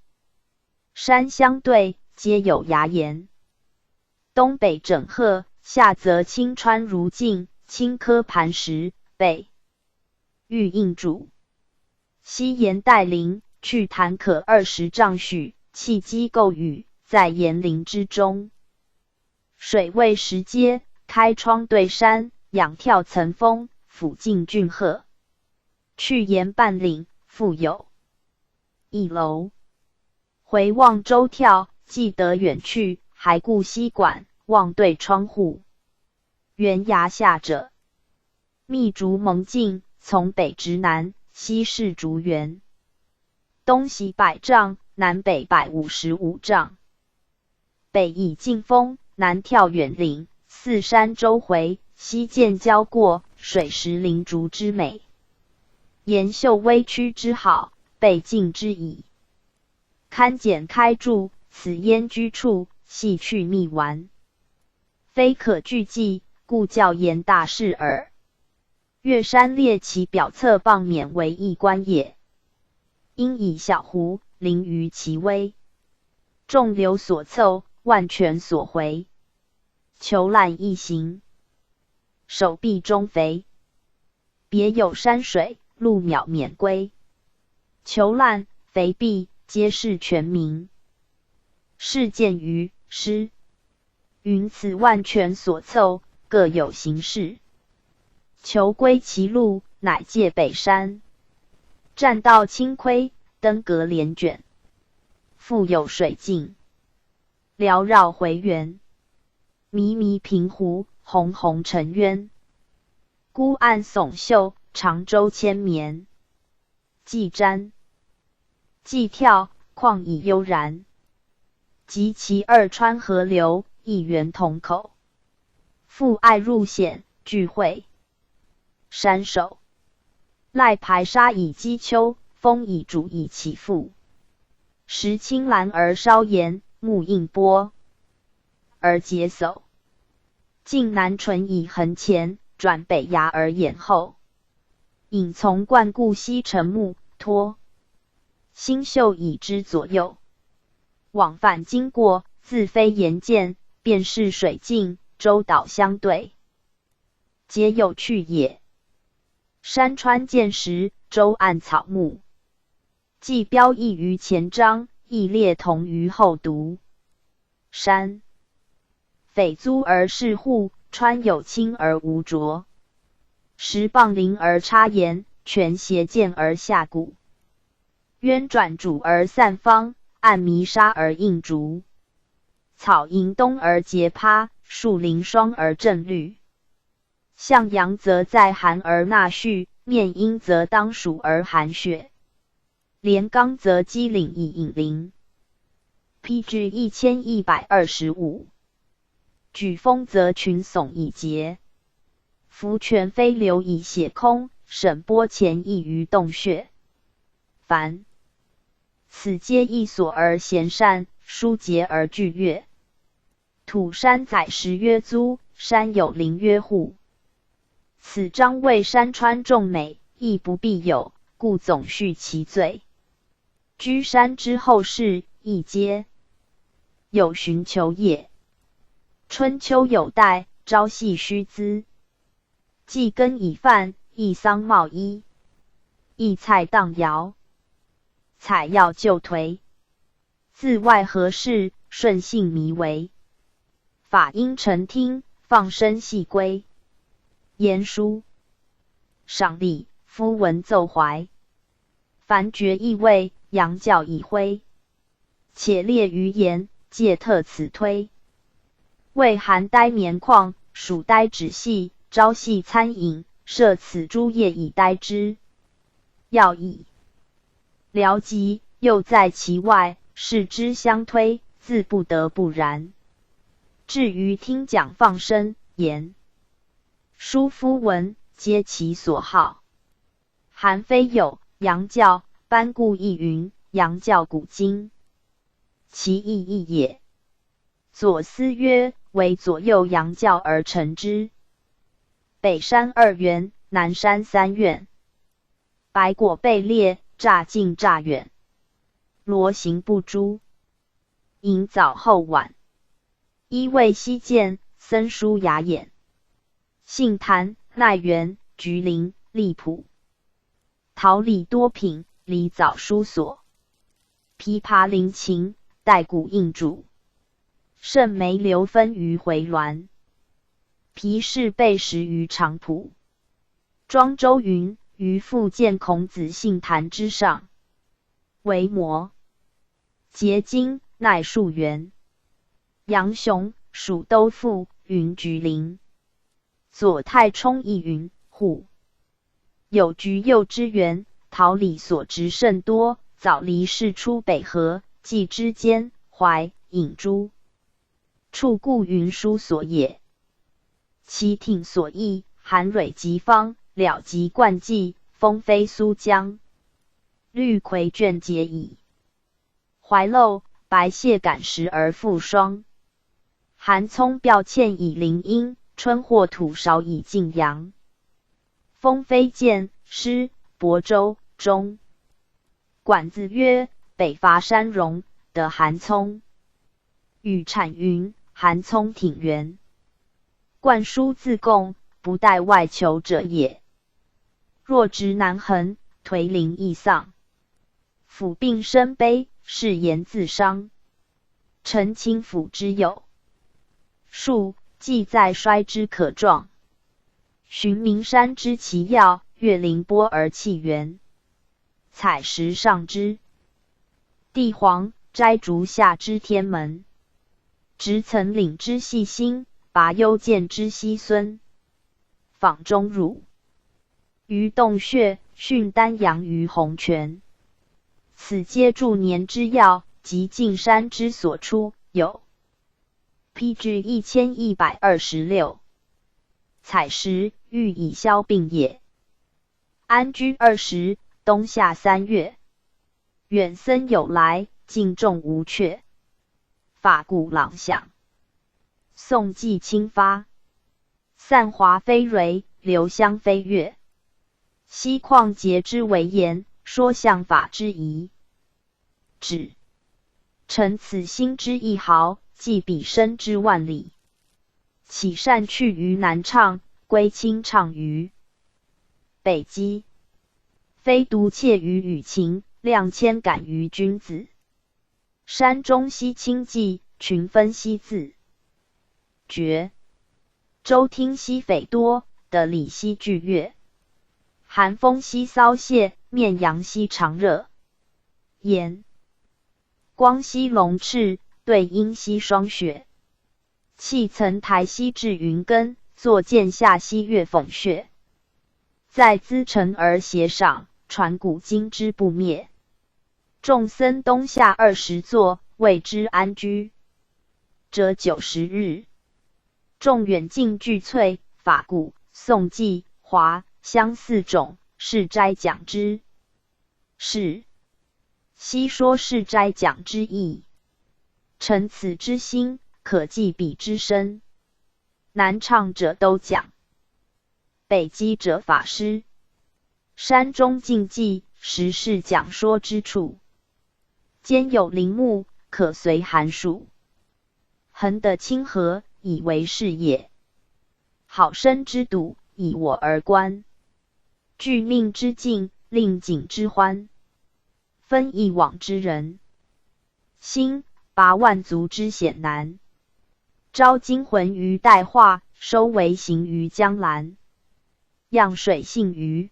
山相对，皆有崖岩。东北整壑，下则青川如镜，青稞磐石，北遇印主。西沿带林，去潭可20丈许，契机构宇，在岩林之中。水位石阶，开窗对山，仰眺层峰，俯近峻壑。去沿半岭，复有一楼。回望舟跳，既得远去，还顾西馆，望对窗户。悬崖下者，密竹蒙径，从北直南，西是竹园。东西100丈，南北155丈。北倚劲峰，南眺远岭，四山周回，西见交过，水石林竹之美。岩秀微曲之好，背径之矣。堪简开注，此焉居处，系去密玩。非可具记，故教言大事耳。越山列其表侧傍冕为一观也。因以小湖临于其微，众流所凑，万泉所回。虬烂一行，手臂中肥。别有山水，路渺免归。虬烂、肥臂皆是全名。事见于诗。云此万泉所凑，各有形式。虬归其路，乃界北山。栈道清窥，登阁连卷。复有水镜，缭绕回圆。迷迷平湖，泓泓沉渊。孤岸耸秀，长洲千绵。既瞻，既眺，况以悠然。及其二川河流，一源同口。复爱入险，俱会。山首，赖排沙以击秋，风以竹以起伏。石青蓝而稍岩，木映波而结叟。晋南淳以横前，转北崖而掩后。引从贯固西沉木，托星宿以之左右。往返经过，自非岩涧，便是水镜，洲岛相对，皆有趣也。山川见石，洲岸草木，既标异于前章，亦列同于后读。山匪租而市户，川有清而无浊。石傍临而插岩，泉斜涧而下谷。渊转主而散芳，暗弥沙而映竹。草迎冬而结葩，树临霜而正绿。向阳则在寒而纳蓄，面阴则当暑而含雪。连冈则积岭以引林。PG 1125。举峰则群耸以结。浮泉飞流以泻空，沈波潜溢于洞穴。凡此皆一所而贤善，疏节而具乐。土山载石曰租，山有陵曰户。此章谓山川众美，亦不必有，故总叙其最。居山之后世，亦皆有寻求也。春秋有代，朝夕须资。季耕已饭，一桑茂衣。一菜荡摇，采药就颓。自外合适，顺性弥为。法应承听，放生细规。言书赏礼，夫文奏怀。凡觉意味，阳教以徽。且列于言，借特此推。谓寒呆绵旷，暑呆止细，朝夕餐饮，设此诸业以待之。要义辽极，又在其外，视之相推，自不得不然。至于听讲放生，言书夫文，皆其所好。韩非有阳教，班固亦云阳教古今，其意义也。左思曰：为左右阳教而成之。北山2园，南山3院。白果被列，乍近乍远。罗行不诛，迎早后晚。衣未夕见，僧书雅眼。杏坛、奈园、菊林、荔浦。桃李多品，梨枣书所。枇杷临琴，带鼓应主。圣梅流分于回銮。皮氏被食于长浦。庄周云：渔父见孔子杏坛之上，为魔。结晶，奈树园。杨雄、蜀都赋云菊林。左太冲亦云户。有菊柚之园，桃李所植甚多，早离氏出北河，冀之间，淮、颍诸处故云书所也。其挺所益，韩蕊及方，了及灌迹，风飞苏江。绿葵卷结矣。怀漏，白蟹感时而复霜。寒葱表芡以临阴，春或土勺以静阳。风飞见，诗，亳州中。管子曰：北伐山戎，得寒葱。禹产云：寒葱挺圆。灌输自贡，不待外求者也。若直难衡，颓零易丧。府病身悲，誓言自伤。臣卿府之有数，既在衰之可壮。寻名山之奇要，越凌波而气源。采石上之帝皇，摘竹下之天门。执层岭之细心，拔幽涧之溪孙。坊中乳于洞穴，训丹阳于洪泉。此皆诸年之要，及晋山之所出，有 PG 1126。采石，欲以消病也。安居20，冬夏3月。远僧有来，近众无却。法鼓朗响，宋季清发。散华飞蕤，流香飞跃。溪旷节之为言，说象法之宜。止。臣此心之一毫，即彼身之万里。岂善去于南畅，归清畅于北击。非独窃于羽禽，量千感于君子。山中兮清寂，群分兮自绝。周听兮匪多，的理兮俱悦。寒风兮骚泄，面阳兮常热。言光兮龙翅，对阴兮霜雪。气层台兮至云根，作剑下兮月讽穴。在兹成而协赏，传古今之不灭。众僧冬夏20作，谓之安居。则90日。众远近俱萃，法鼓、宋季、华、香4种，是斋讲之。是。悉说是斋讲之意。臣此之心，可计彼之身。南畅者都讲，北击者法师。山中静寂，实是讲说之处。兼有林木，可随寒暑。恒得清和，以为是也。好生之笃，以我而观。具命之境，令景之欢。分一往之人。心拔万族之险难。招精魂于代化，收为行于江兰。样水性于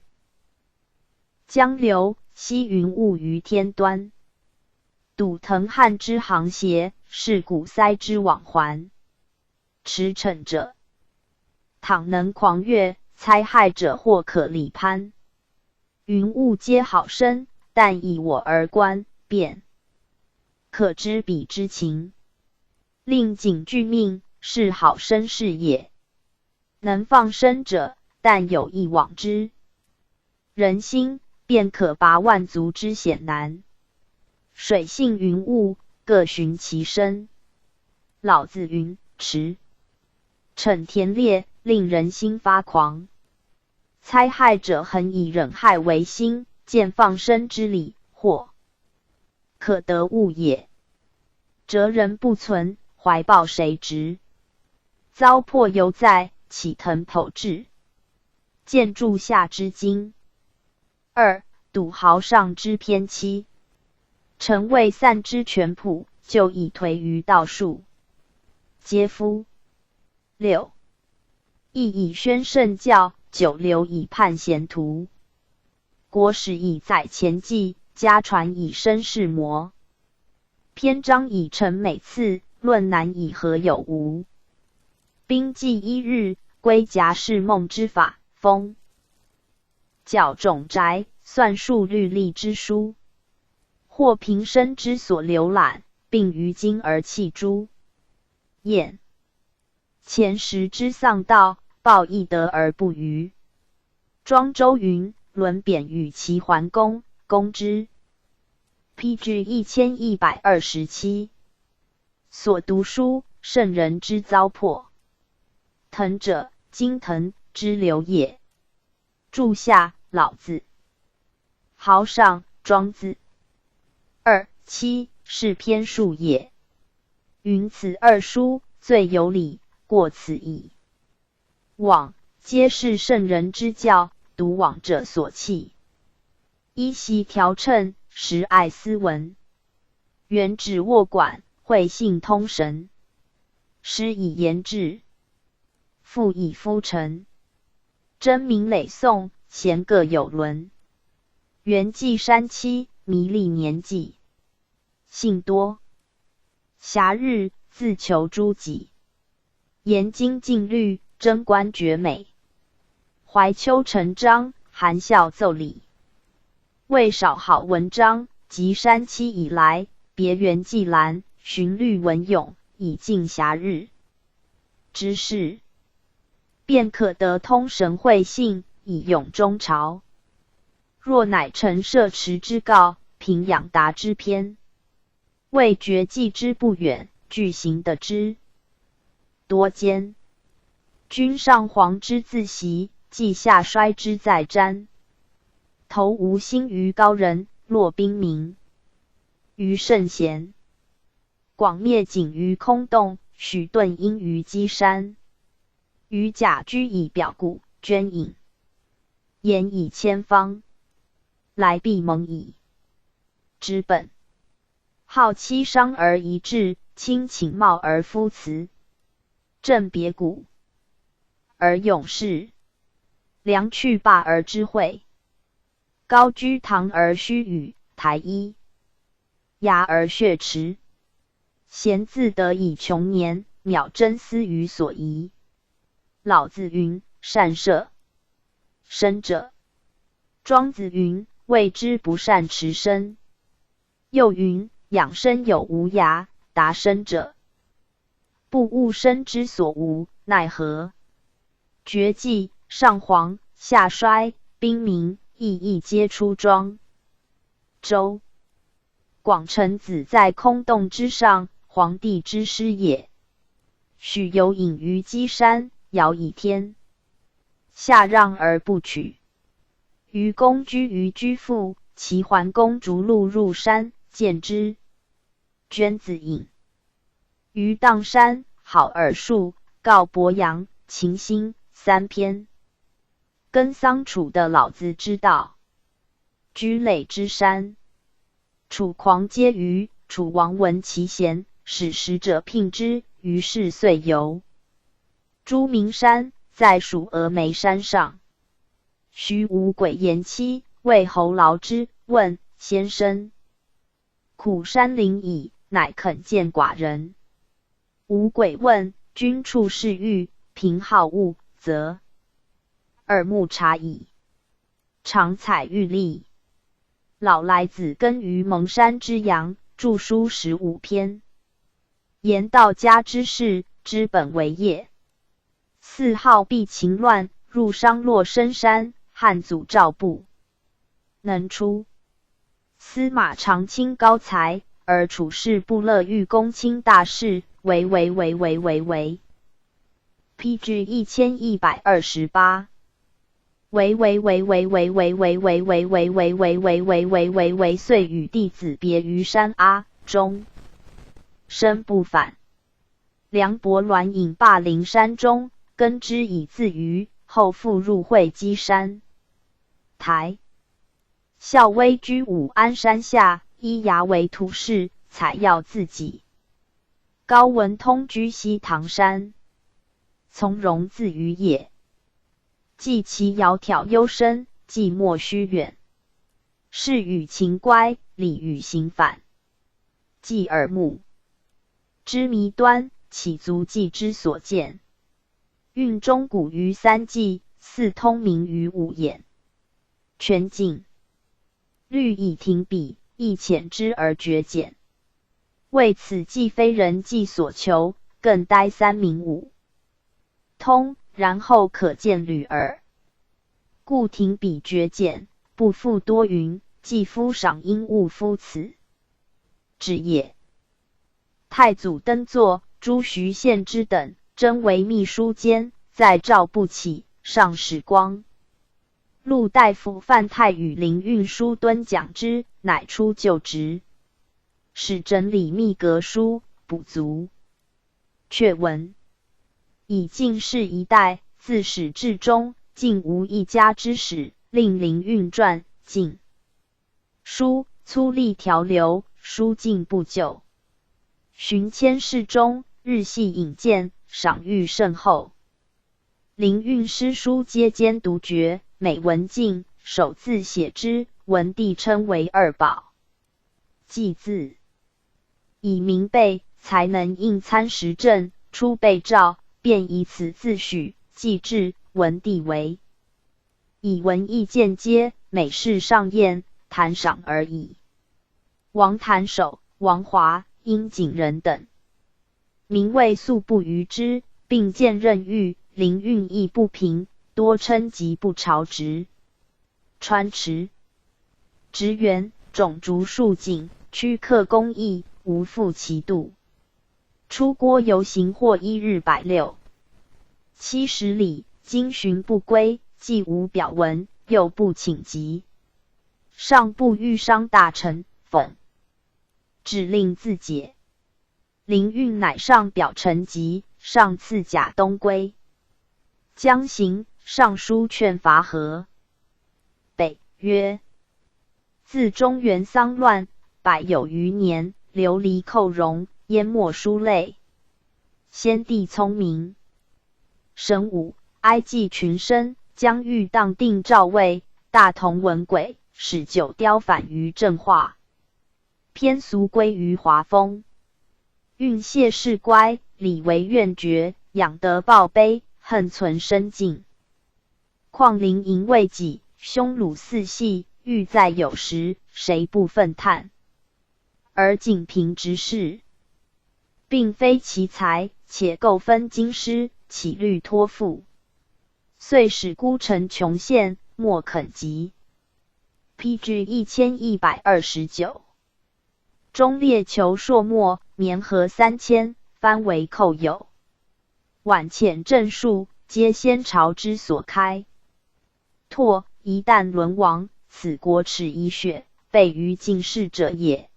江流，吸云雾于天端。睹腾汉之行邪，是古塞之往还。驰骋者，倘能狂越，猜害者或可理攀。云雾皆好生，但以我而观，便可知彼之情。令景具命，是好生事也。能放生者，但有意往之。人心，便可拔万族之险难。水性云雾，各寻其身。老子云：驰骋田猎，令人心发狂。猜害者恒以忍害为心，见放生之理，或可得物也。哲人不存，怀抱谁执？糟粕犹在，岂腾剖至？见柱下之精。2. 睹豪上之偏欺。臣未散之全谱，就以颓于道术。嗟夫！6. 亦以宣圣教，久留以判贤徒。国史以载前记，家传以身世模。篇章以成美次，论难以何有无。兵纪1日，归夹士梦之法，封教种宅，算术律例之书。或平生之所浏览，并于今而弃诸。验前时之丧道，报义德而不愚。庄周云：伦贬与其桓公，公之。PG 1127。所读书，圣人之糟粕。腾者，金腾之流也。注下：老子。豪上，庄子。7是篇数也。云此2书，最有理，过此矣。往，皆是圣人之教，独往者所弃。依习条称，实爱斯文。原指握管，会信通神。师以言志，父以夫臣。真名累颂，贤各有伦。元纪山期，弥历年纪。信多。暇日，自求诸己。言经禁律，贞观绝美。怀秋成章，含笑奏礼。未少好文章，及山期以来，别元纪兰，循律文咏，以尽暇日之事，便可得通神会信，以咏中朝。若乃陈涉池之告，平养达之篇，未觉记之不远，具行得之多间。君上皇之自习，稷下衰之在瞻。头无心于高人，落兵民于圣贤。广灭景于空洞，许顿因于稽山。于甲居以表故，捐引言以千方，来必蒙矣。之本好七商而一致，亲请貌而夫辞，正别古而永世，良去罢而知会。高居堂而虚语，台一牙而血池。贤自得以穷年，渺真思于所宜。老子云：善射身者。庄子云：谓之不善持身。又云：养生有无涯，达身者不务身之所无，奈何？绝技、上皇、下衰、兵民，意义皆出庄周。广成子在空洞之上，皇帝之师也。许有隐于稽山，遥以天下让而不取。愚公居于居父，齐桓公逐鹿入山，见之。捐子隐于砀山，好耳树，告伯阳，秦兴三篇。跟桑楚的老子之道，居垒之山。楚狂皆于，楚王闻其贤，使使者聘之，于是遂游。朱明山在蜀峨眉山上。徐无鬼言妻，谓侯劳之，问先生：苦山林矣，乃肯见寡人。无鬼问：君处事欲，凭好恶，则耳目察矣。常采玉立。老来子根于蒙山之阳，著书15篇，言道家之事，之本为业。4号避秦乱，入商洛深山，汉祖赵布能出。司马长卿高才，而处事不乐欲公卿大事，为。PG 1128。遂与弟子别于山阿中，生不返。梁伯鸾引霸陵山中，耕之以自娱，后复入会稽山。台孝威居武安山下，依崖为图示，采药自己。高文通居西唐山，从容自娱也。既其窈窕幽深，寂寞虚远。事与情乖，理与行反。既耳目之迷端，岂足记之所见？运钟鼓于3季，似通明于5眼。全景律以停笔，亦遣之而绝简。为此既非人计所求，更待3明5通，然后可见履耳。故停笔绝简，不复多云，既夫赏应勿夫此旨也。太祖登座，朱徐献之等征为秘书监，在诏不起，上使光禄大夫范太与灵运书敦讲之，乃出就职。使整理秘阁书，补足阙文，以进士一代，自始至终，竟无一家之始，令灵运传尽。书粗粝条流，书尽不久。寻千世中，日系引荐，赏誉甚厚。灵运诗书皆兼独绝，每文尽，手自写之，文帝称为二宝。祭字以明备，才能应参时政，出备诏，便以此自诩，祭至文帝为。以文艺见皆每事上宴，谈赏而已。王谭守、王华、殷景仁等，名谓素不逾之，并见任狱，灵运亦不平，多称疾不朝职。川池职员，种竹树景，曲刻工艺，无复其度。出郭游行或一日160、70里，经巡不归，既无表文，又不请疾。上不欲伤大臣，讽指令自解。灵运乃上表陈疾，上赐贾东归。将行，上书劝伐和。北曰：自中原丧乱100有余年，流离寇戎，淹没书类。先帝聪明，神武，哀祭群生，将欲当定诏位，大同文轨，使九雕反于正化。偏俗归于华风。运谢世乖，礼为愿绝，养德报悲，恨存深敬。况灵淫为己，凶辱四系，欲在有时，谁不愤叹？而仅凭之事，并非其才，且构分经师，岂虑托付？遂使孤臣穷陷，莫肯及。PG 1129。中列求硕末，绵和3000，藩为寇友。晚遣正数，皆先朝之所开。拓一旦沦亡，此国耻以血，备于进士者也。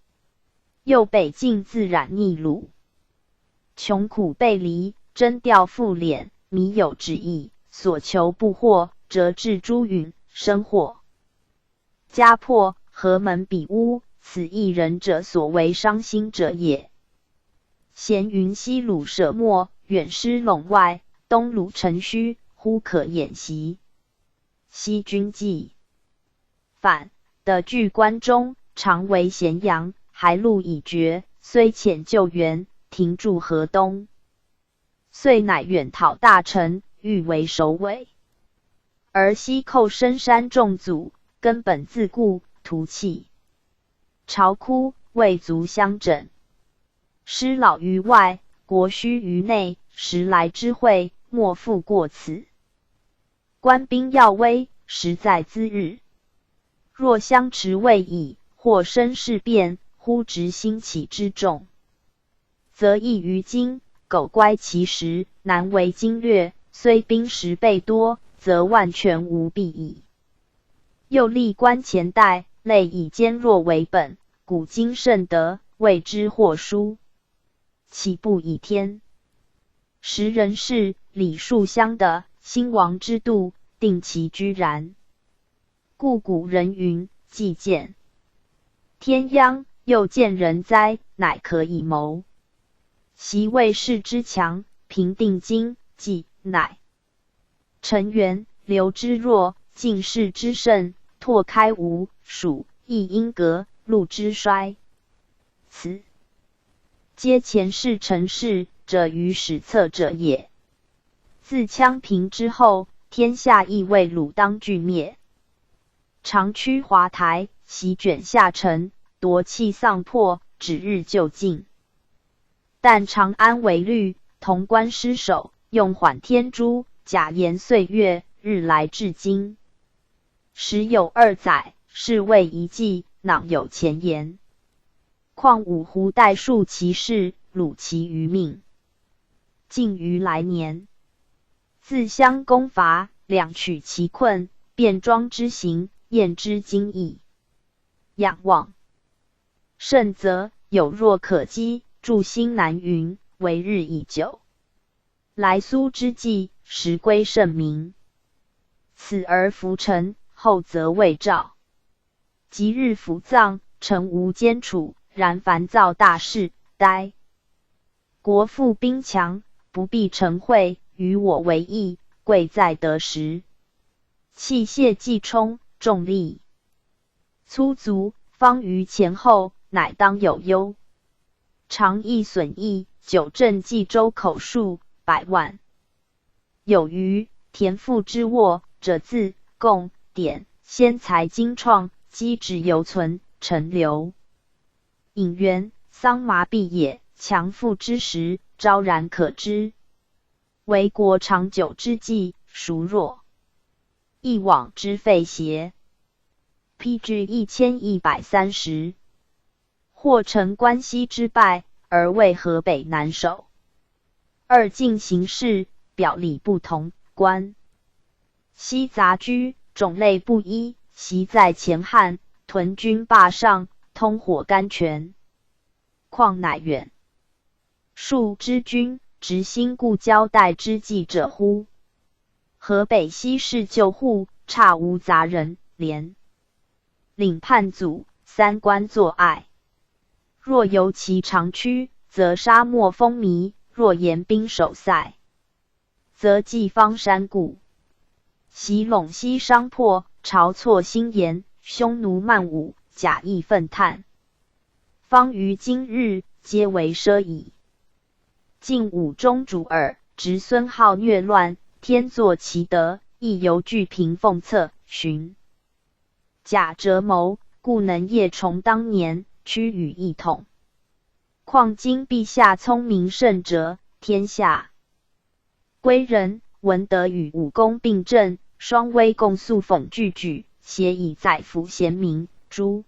又北境自染逆虏，穷苦背离，征调复敛，靡有之意，所求不获，折至诸允，生祸。家破，何门比屋，此一人者所为伤心者也。咸云西鲁舍没，远失陇外，东鲁城虚，忽可掩袭。西军既反，得据关中，常为咸阳，还路已绝，虽遣救援，停驻河东。遂乃远讨大臣，欲为首尾。而西寇深山重阻，根本自固，徒弃。朝哭，未足相整。师老于外，国虚于内，时来之会，莫复过此。官兵要危，实在兹日。若相持未已，或生事变，忽执兴起之众，则异于今，苟乖其时，难为经略，虽兵十倍多，则万全无弊矣。又历观前代，类以坚弱为本，古今甚德，谓之或殊。岂不以天？时人事，礼数相的，兴亡之度，定其居然。故古人云：既见天殃，又见人灾，乃可以谋。昔魏氏之强，平定京畿，乃陈元、刘之弱，晋士之盛，拓开吴、蜀、邑阴阁，陆之衰。此皆前世成事者于史册者也。自羌平之后，天下亦为鲁当俱灭。长驱华台，席卷下沉，夺气丧魄，指日就尽。但长安为虑，潼关失守，用缓天诛，假延岁月，日来至今。时有2载，是谓一计，囊有前言。况五胡代数其事，虏其余命。近于来年，自相攻伐，两取其困，变装之行，验之精义。仰望甚则有若可击，筑心难云，为日已久。来苏之际，时归圣明。此而服臣，后则未诏。即日服葬，臣无监处，然烦躁大事，呆。国富兵强，不必晨会，与我为义，贵在得时。器械既充，重力粗足，方于前后，乃当有忧。常益损益，九镇冀州口数100万。有余田赋之握者自贡典先才精创，积止犹存，陈留。引元桑麻毕也，强富之时，昭然可知。为国长久之计，孰若？一往之废邪？PG 1130。或乘关西之败，而为河北难守。二晋形势表里不同，关西杂居，种类不一，袭在前汉，屯军霸上，通火甘泉，况乃远戍之君，执心故交代之计者乎？河北西市旧户，差无杂人，连领叛祖，三关作爱。若由其长驱，则沙漠风靡；若严兵守塞，则济方山固。袭陇西商破，晁错兴言，匈奴漫武，假意愤叹。方于今日，皆为奢矣。晋武中主耳，侄孙好虐乱，天作其德，亦犹惧平奉策，寻假折谋，故能夜重当年，屈与一统。况今陛下聪明甚哲，天下归人，文德与武功并振，双威共肃讽具举，协以载服贤明。诸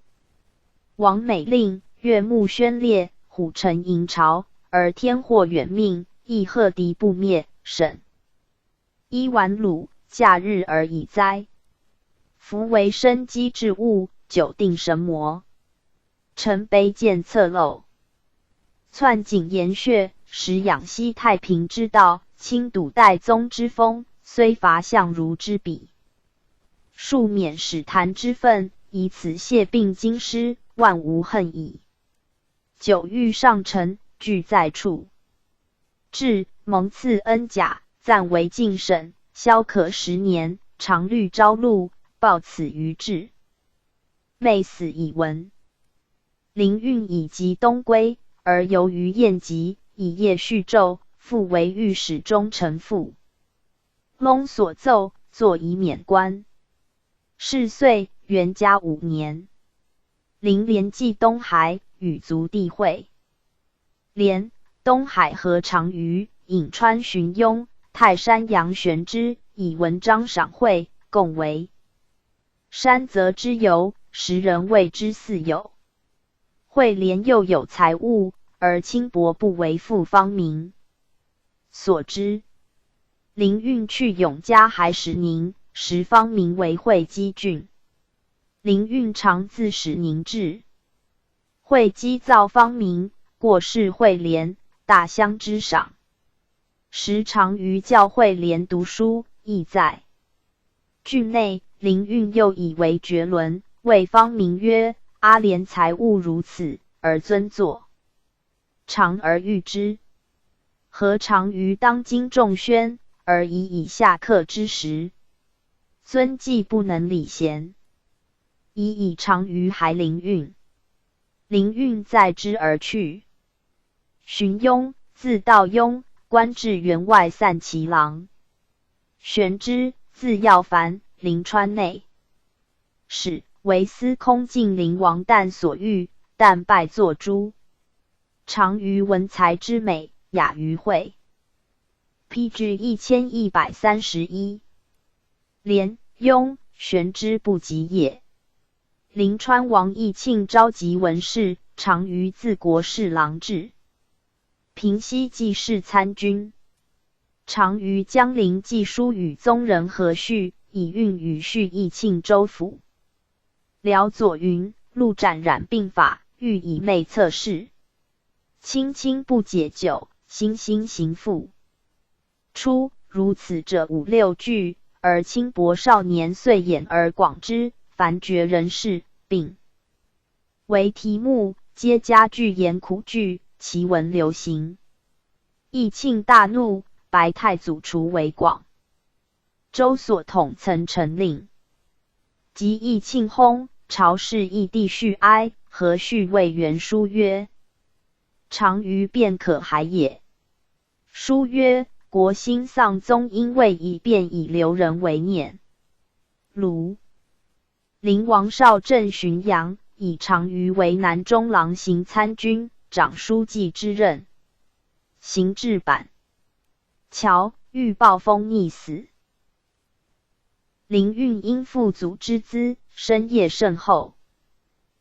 王美令，悦目宣烈，虎臣迎朝，而天祸远命，亦贺敌不灭。审衣晚鲁，假日而已哉！夫为生机之物，久定神魔。臣卑贱侧漏，篡井岩穴，使养息太平之道，轻笃代宗之风，虽伐相如之笔，庶免使坛之分，以此谢并京师，万无恨矣。久遇上臣，俱在处。至蒙赐恩甲，暂为进省，萧可10年，常虑朝禄，报此于志。昧死以闻。灵运以及东归，而由于宴集，以夜叙奏，复为御史中丞副。窿所奏，作以免官。是岁，元嘉5年，灵连继东海，与族地会。连东海河长于颍川荀雍、泰山杨玄之，以文章赏会，共为山泽之游，时人谓之四友。会连又有财物，而轻薄不为富方民所知。灵运去永嘉还时宁，时方民为会稽郡。灵运常自使宁至，会稽造方民，过世会连，大相之赏。时常于教会连读书，亦在郡内。灵运又以为绝伦，谓方民曰：阿连财物如此，而尊作，常而誉之。何尝于当今众宣，而以下客之时，尊既不能礼贤，以常于还灵运。灵运载之而去。荀雍，字道雍，官至员外散骑郎。玄之，字耀凡，临川内使，为司空晋陵王旦所遇，旦拜作诸。长于文才之美，雅于会。PG 1131。连、雍、玄之不及也。临川王义庆召集文士，常于自国侍郎至。平西记事参军，常于江陵寄书与宗人何绪，以运与叙义庆州府。辽左云：陆斩染病法，欲以媚侧室。卿卿不解酒，心心行复。初，如此者五六句，而轻薄少年遂演而广之，凡绝人士，并为题目，皆加句言苦句，其文流行。义庆大怒，白太祖除为广。周所统曾陈令，及义庆薨，朝士义帝续哀，何续谓元书曰：常于便可还也。书曰：国兴丧宗因为以便以留人为念。卢陵王邵镇浔阳，以常于为南中郎行参军、长书记之任。行至版乔欲暴风溺死。林运因父祖之资，身业甚厚，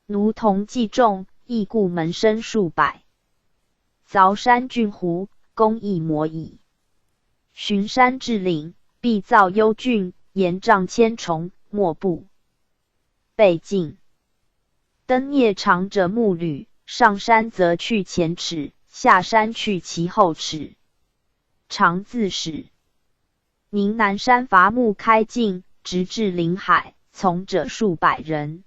奴童计众，亦故门生数百。凿山峻湖，工艺模矣。巡山至岭，必造幽峻，岩障千重，莫不被尽。登蹑长者木履，上山则去前尺，下山去其后尺。常自始。宁南山伐木开尽，直至临海，从者数百人。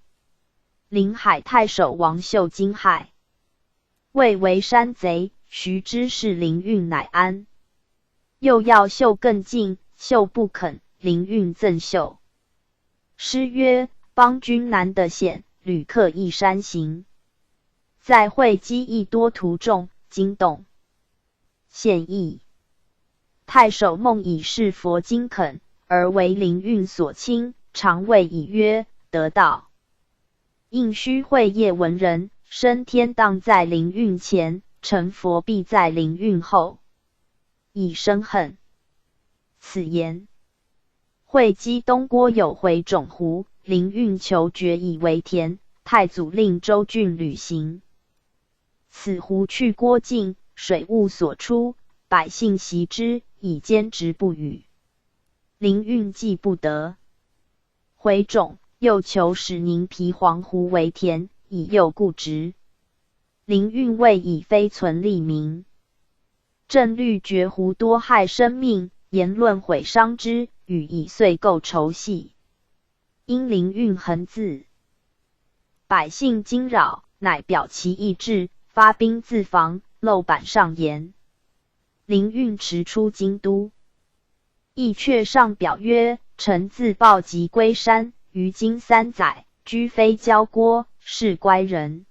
临海太守王秀惊骇，谓为山贼，徐知是林运乃安。又要秀更近，秀不肯，林运赠秀。诗曰：邦君难得险，旅客一山行。在会稽亦多徒众，惊动献议。太守孟以是佛经肯，而为林运所轻，常谓以曰：得道。应须会业文人，升天当在林运前，成佛必在林运后，以生恨。此言会稽东郭有回种湖，林运求决以为田，太祖令周郡履行。此湖去郭境，水雾所出，百姓习之，以坚直不语。林运既不得，回种又求使宁皮黄湖为田，以诱固执。林运谓以非存利民。正虑绝湖多害生命，言论毁伤之，与以遂构仇隙。因林运横自，百姓惊扰，乃表其意志，发兵自防，漏板上言。林运驰出京都，亦阙上表曰：臣自暴疾归山，于今3载，居非交郭，是乖人。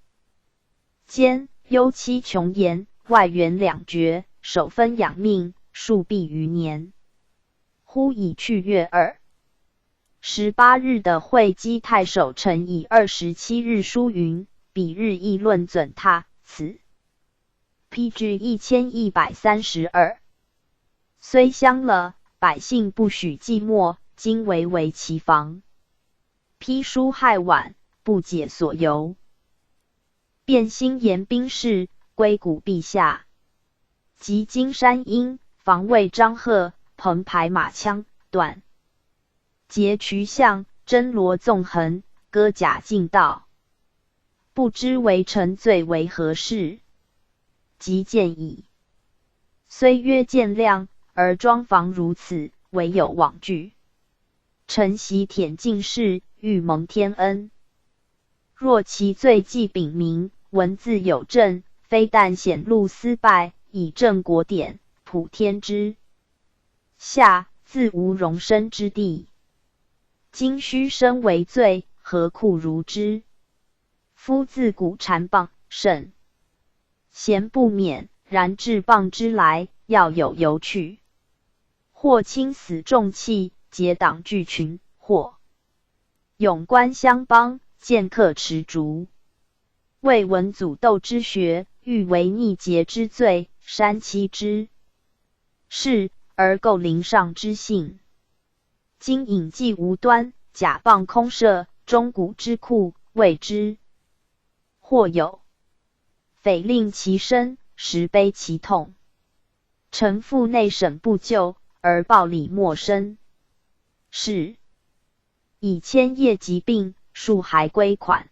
兼忧戚穷言，外援两绝，守分养命，数必余年。忽已去月二。18日的会稽太守陈以27日书云：彼日议论准榻，此 PG 1132。虽相了，百姓不许寂寞，今为其防。批书害晚，不解所由。便兴言兵事，归谷陛下。及金山阴，防卫张贺，澎湃马枪，短截渠象，真罗纵横，戈甲尽道。不知为臣罪为何事？即见矣。虽曰见谅，而装防如此，唯有往惧。臣习忝进士，欲蒙天恩。若其罪既禀明，文字有证，非但显露私败，以正国典，普天之下，自无容身之地。今须身为罪，何酷如之？夫自古缠谤，甚贤不免，然治谤之来，要有由去。或轻死重器，结党聚群；或勇冠相帮，剑客持竹。为文祖斗之学，欲为逆节之罪，删妻之事，而构陵上之信。今隐迹无端，假谤空设，钟鼓之库，谓之。或有匪令其身，实悲其痛。臣父内审不究，而暴礼莫生。是以千叶疾病，数还归款。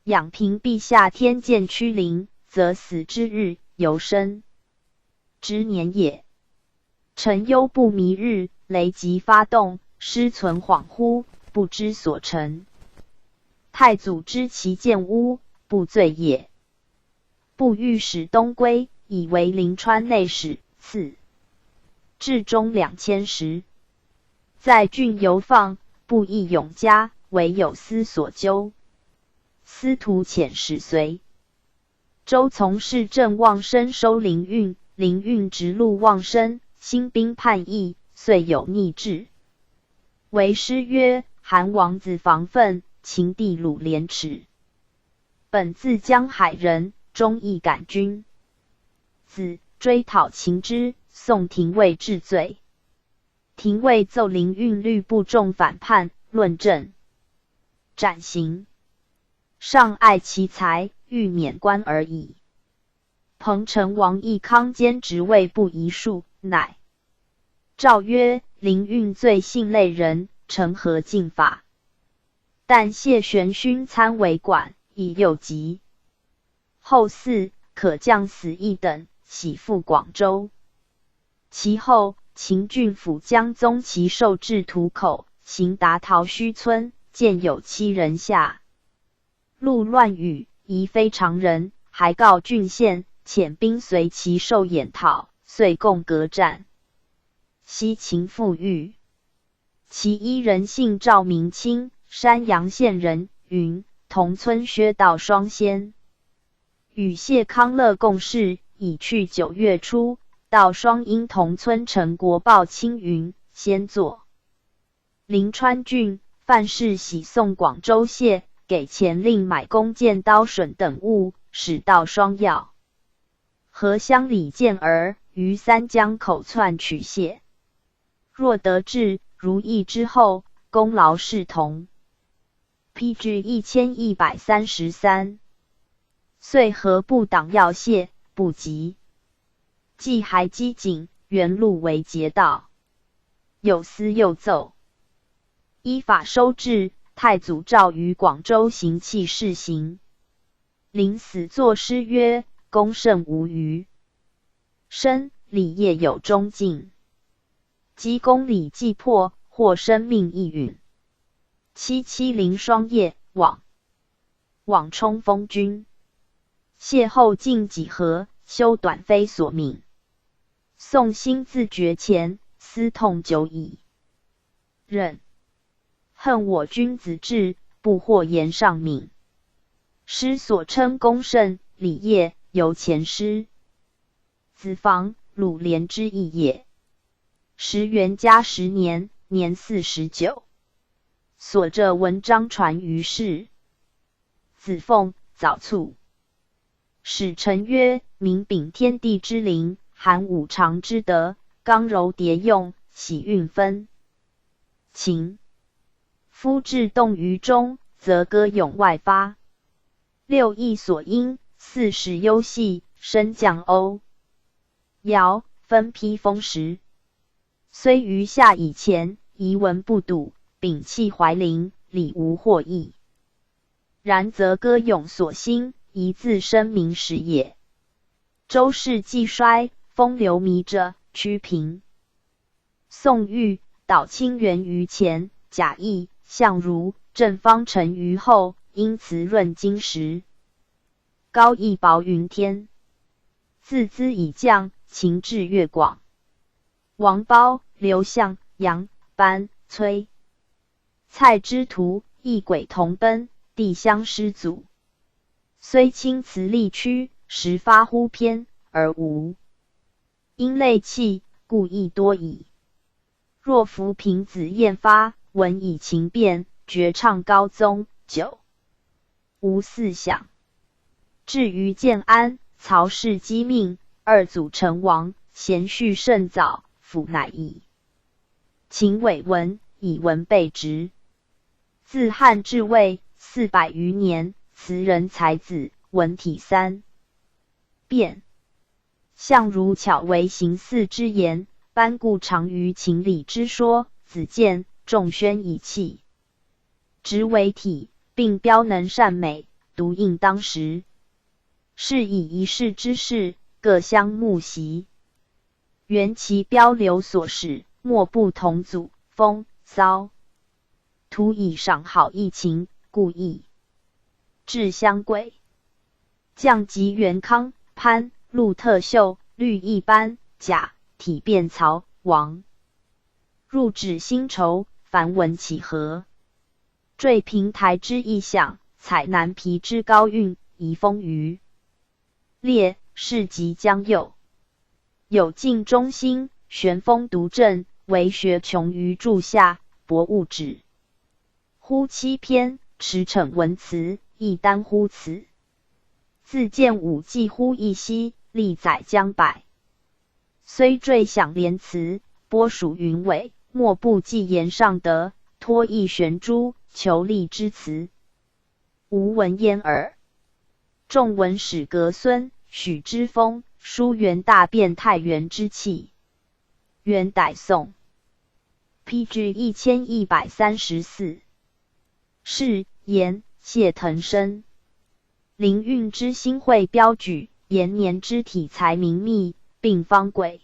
仰凭陛下天鉴屈临，则死之日犹深之年也。臣忧不弥日，雷即发动，失存恍惚，不知所成。太祖知其见污，不罪也。不欲使东归，以为临川内史。次至中2000时，在郡游放，不益永嘉，唯有司所究。司徒遣使随。周从事郑望生收灵运，灵运直录望生，兴兵叛逆，遂有逆志。为师曰：韩王子防愤，秦地鲁廉耻。本自江海人，忠义感君。子追讨秦之，宋廷尉治罪。廷尉奏灵运律部众反叛，论证，斩刑。上爱其才，欲免官而已。彭城王义康兼职位不宜数，乃诏曰：灵运罪性类人，成何禁法？但谢玄勋参为管，以诱急。后嗣可降死一等，徙赴广州。其后，秦郡府将宗其受至土口，行达桃墟村，见有7人下路乱语，疑非常人，还告郡县，遣兵随其受掩讨，遂共革战。西秦复狱。其一人姓赵明清，山阳县人，云同村薛道双仙。与谢康乐共事，已去9月初，道双因同村陈国报青云，先作临川郡，范氏喜送广州谢，给钱令买弓箭刀笋等物，使道双要。河乡里见儿，于三江口窜取谢。若得志，如意之后，功劳视同。PG 1133。遂何不党要谢，不及。既还机警，原路为劫道。有司又奏，依法收治。太祖诏于广州行器试行。临死作诗曰：功胜无余，生礼业有终尽。积公理既破，或生命一陨。凄凌霜叶，往冲锋军。谢后尽几何，修短非所敏。宋兴自绝前，思痛久矣。忍恨我君子志，不获言上敏。诗所称功胜，礼业由前诗。子房，鲁连之意也。时元嘉10年，年49。所著文章传于世。子凤，早卒。使臣曰：明秉天地之灵，含五常之德，刚柔迭用，喜运分。秦夫至动于中，则歌咏外发。六艺所应，四时优细，升降瓯尧分披风时。虽于夏以前，遗文不睹，摒弃怀灵，理无获益。然则歌咏所兴，宜自身名始也。周氏既衰，风流靡者，趋平。宋玉导清源于前，贾谊、相如、郑方成于后，因辞润金石。高义薄云天。自兹以降，秦志越广。王褒、刘向、杨、班、崔、蔡之徒，异轨同奔，地相师祖。虽轻辞力屈，时发乎偏，而无因类气，故亦多矣。若夫平子彦发，文以情变，绝唱高宗，久无四响。至于建安、曹氏姬命，二祖成王，贤序甚早，甫乃矣。秦伟文，以文备职。自汉至魏400余年，词人才子，文体三变。相如巧为形似之言，班固长于情理之说，子建、仲宣以气直为体，并标能善美，独应当时。是以一世之事，各相慕习。原其标流所使，莫不同祖风骚。图以赏好异情，故意至相贵。降及元康、潘、陆特秀、律一般、甲、体变曹、王。入指新筹，凡文起合。坠平台之意象，采南皮之高韵，移风于列，是即将右。有尽中心，玄风独振，为学穷于柱下，博物止。乎七篇，驰骋文辞，亦单乎此。自见武技乎一夕，历载将百。虽缀响连词，播属云尾，莫不寄言上德，托意悬珠，求利之词。无闻焉耳。众闻史革孙、许之风，书元大变太原之气。元代宋。PG 1134。是言谢腾生。灵运之心会标举，延年之体裁明密，并方轨。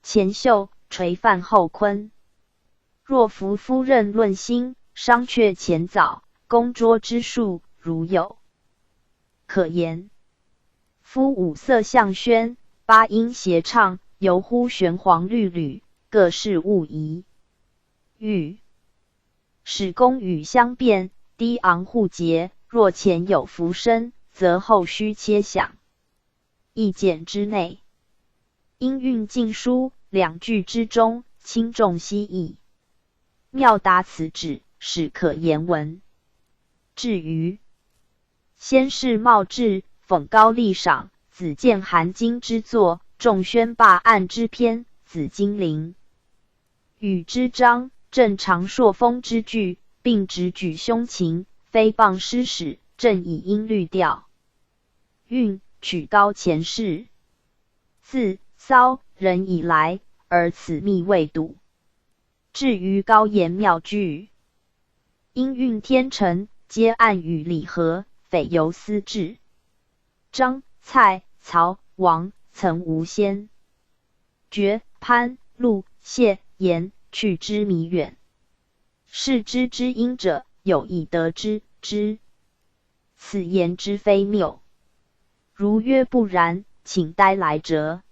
前秀垂范后坤。若夫夫人论心，商榷前早，公拙之术，如有可言。夫五色相宣，八音谐唱，犹乎玄黄绿缕，各是物宜。欲使宫宇相变，低昂互结，若前有浮声，则后须切响。意简之内，音韵尽疏，两句之中，轻重悉异。妙达此旨，始可言文。至于先是茂志，讽高丽赏，子建韩经之作，众宣罢案之篇，子金陵与之章，正常朔风之句，并直举胸情，非谤诗史，正以音律调韵曲高前世。自骚人以来，而此密未睹。至于高言妙句，音韵天成，皆暗语礼和，匪由私志。张、蔡、曹、王曾无先觉、潘、陆、谢、颜去之弥远。是知之音者，有以得之之。此言之非谬。如曰不然，请呆来折。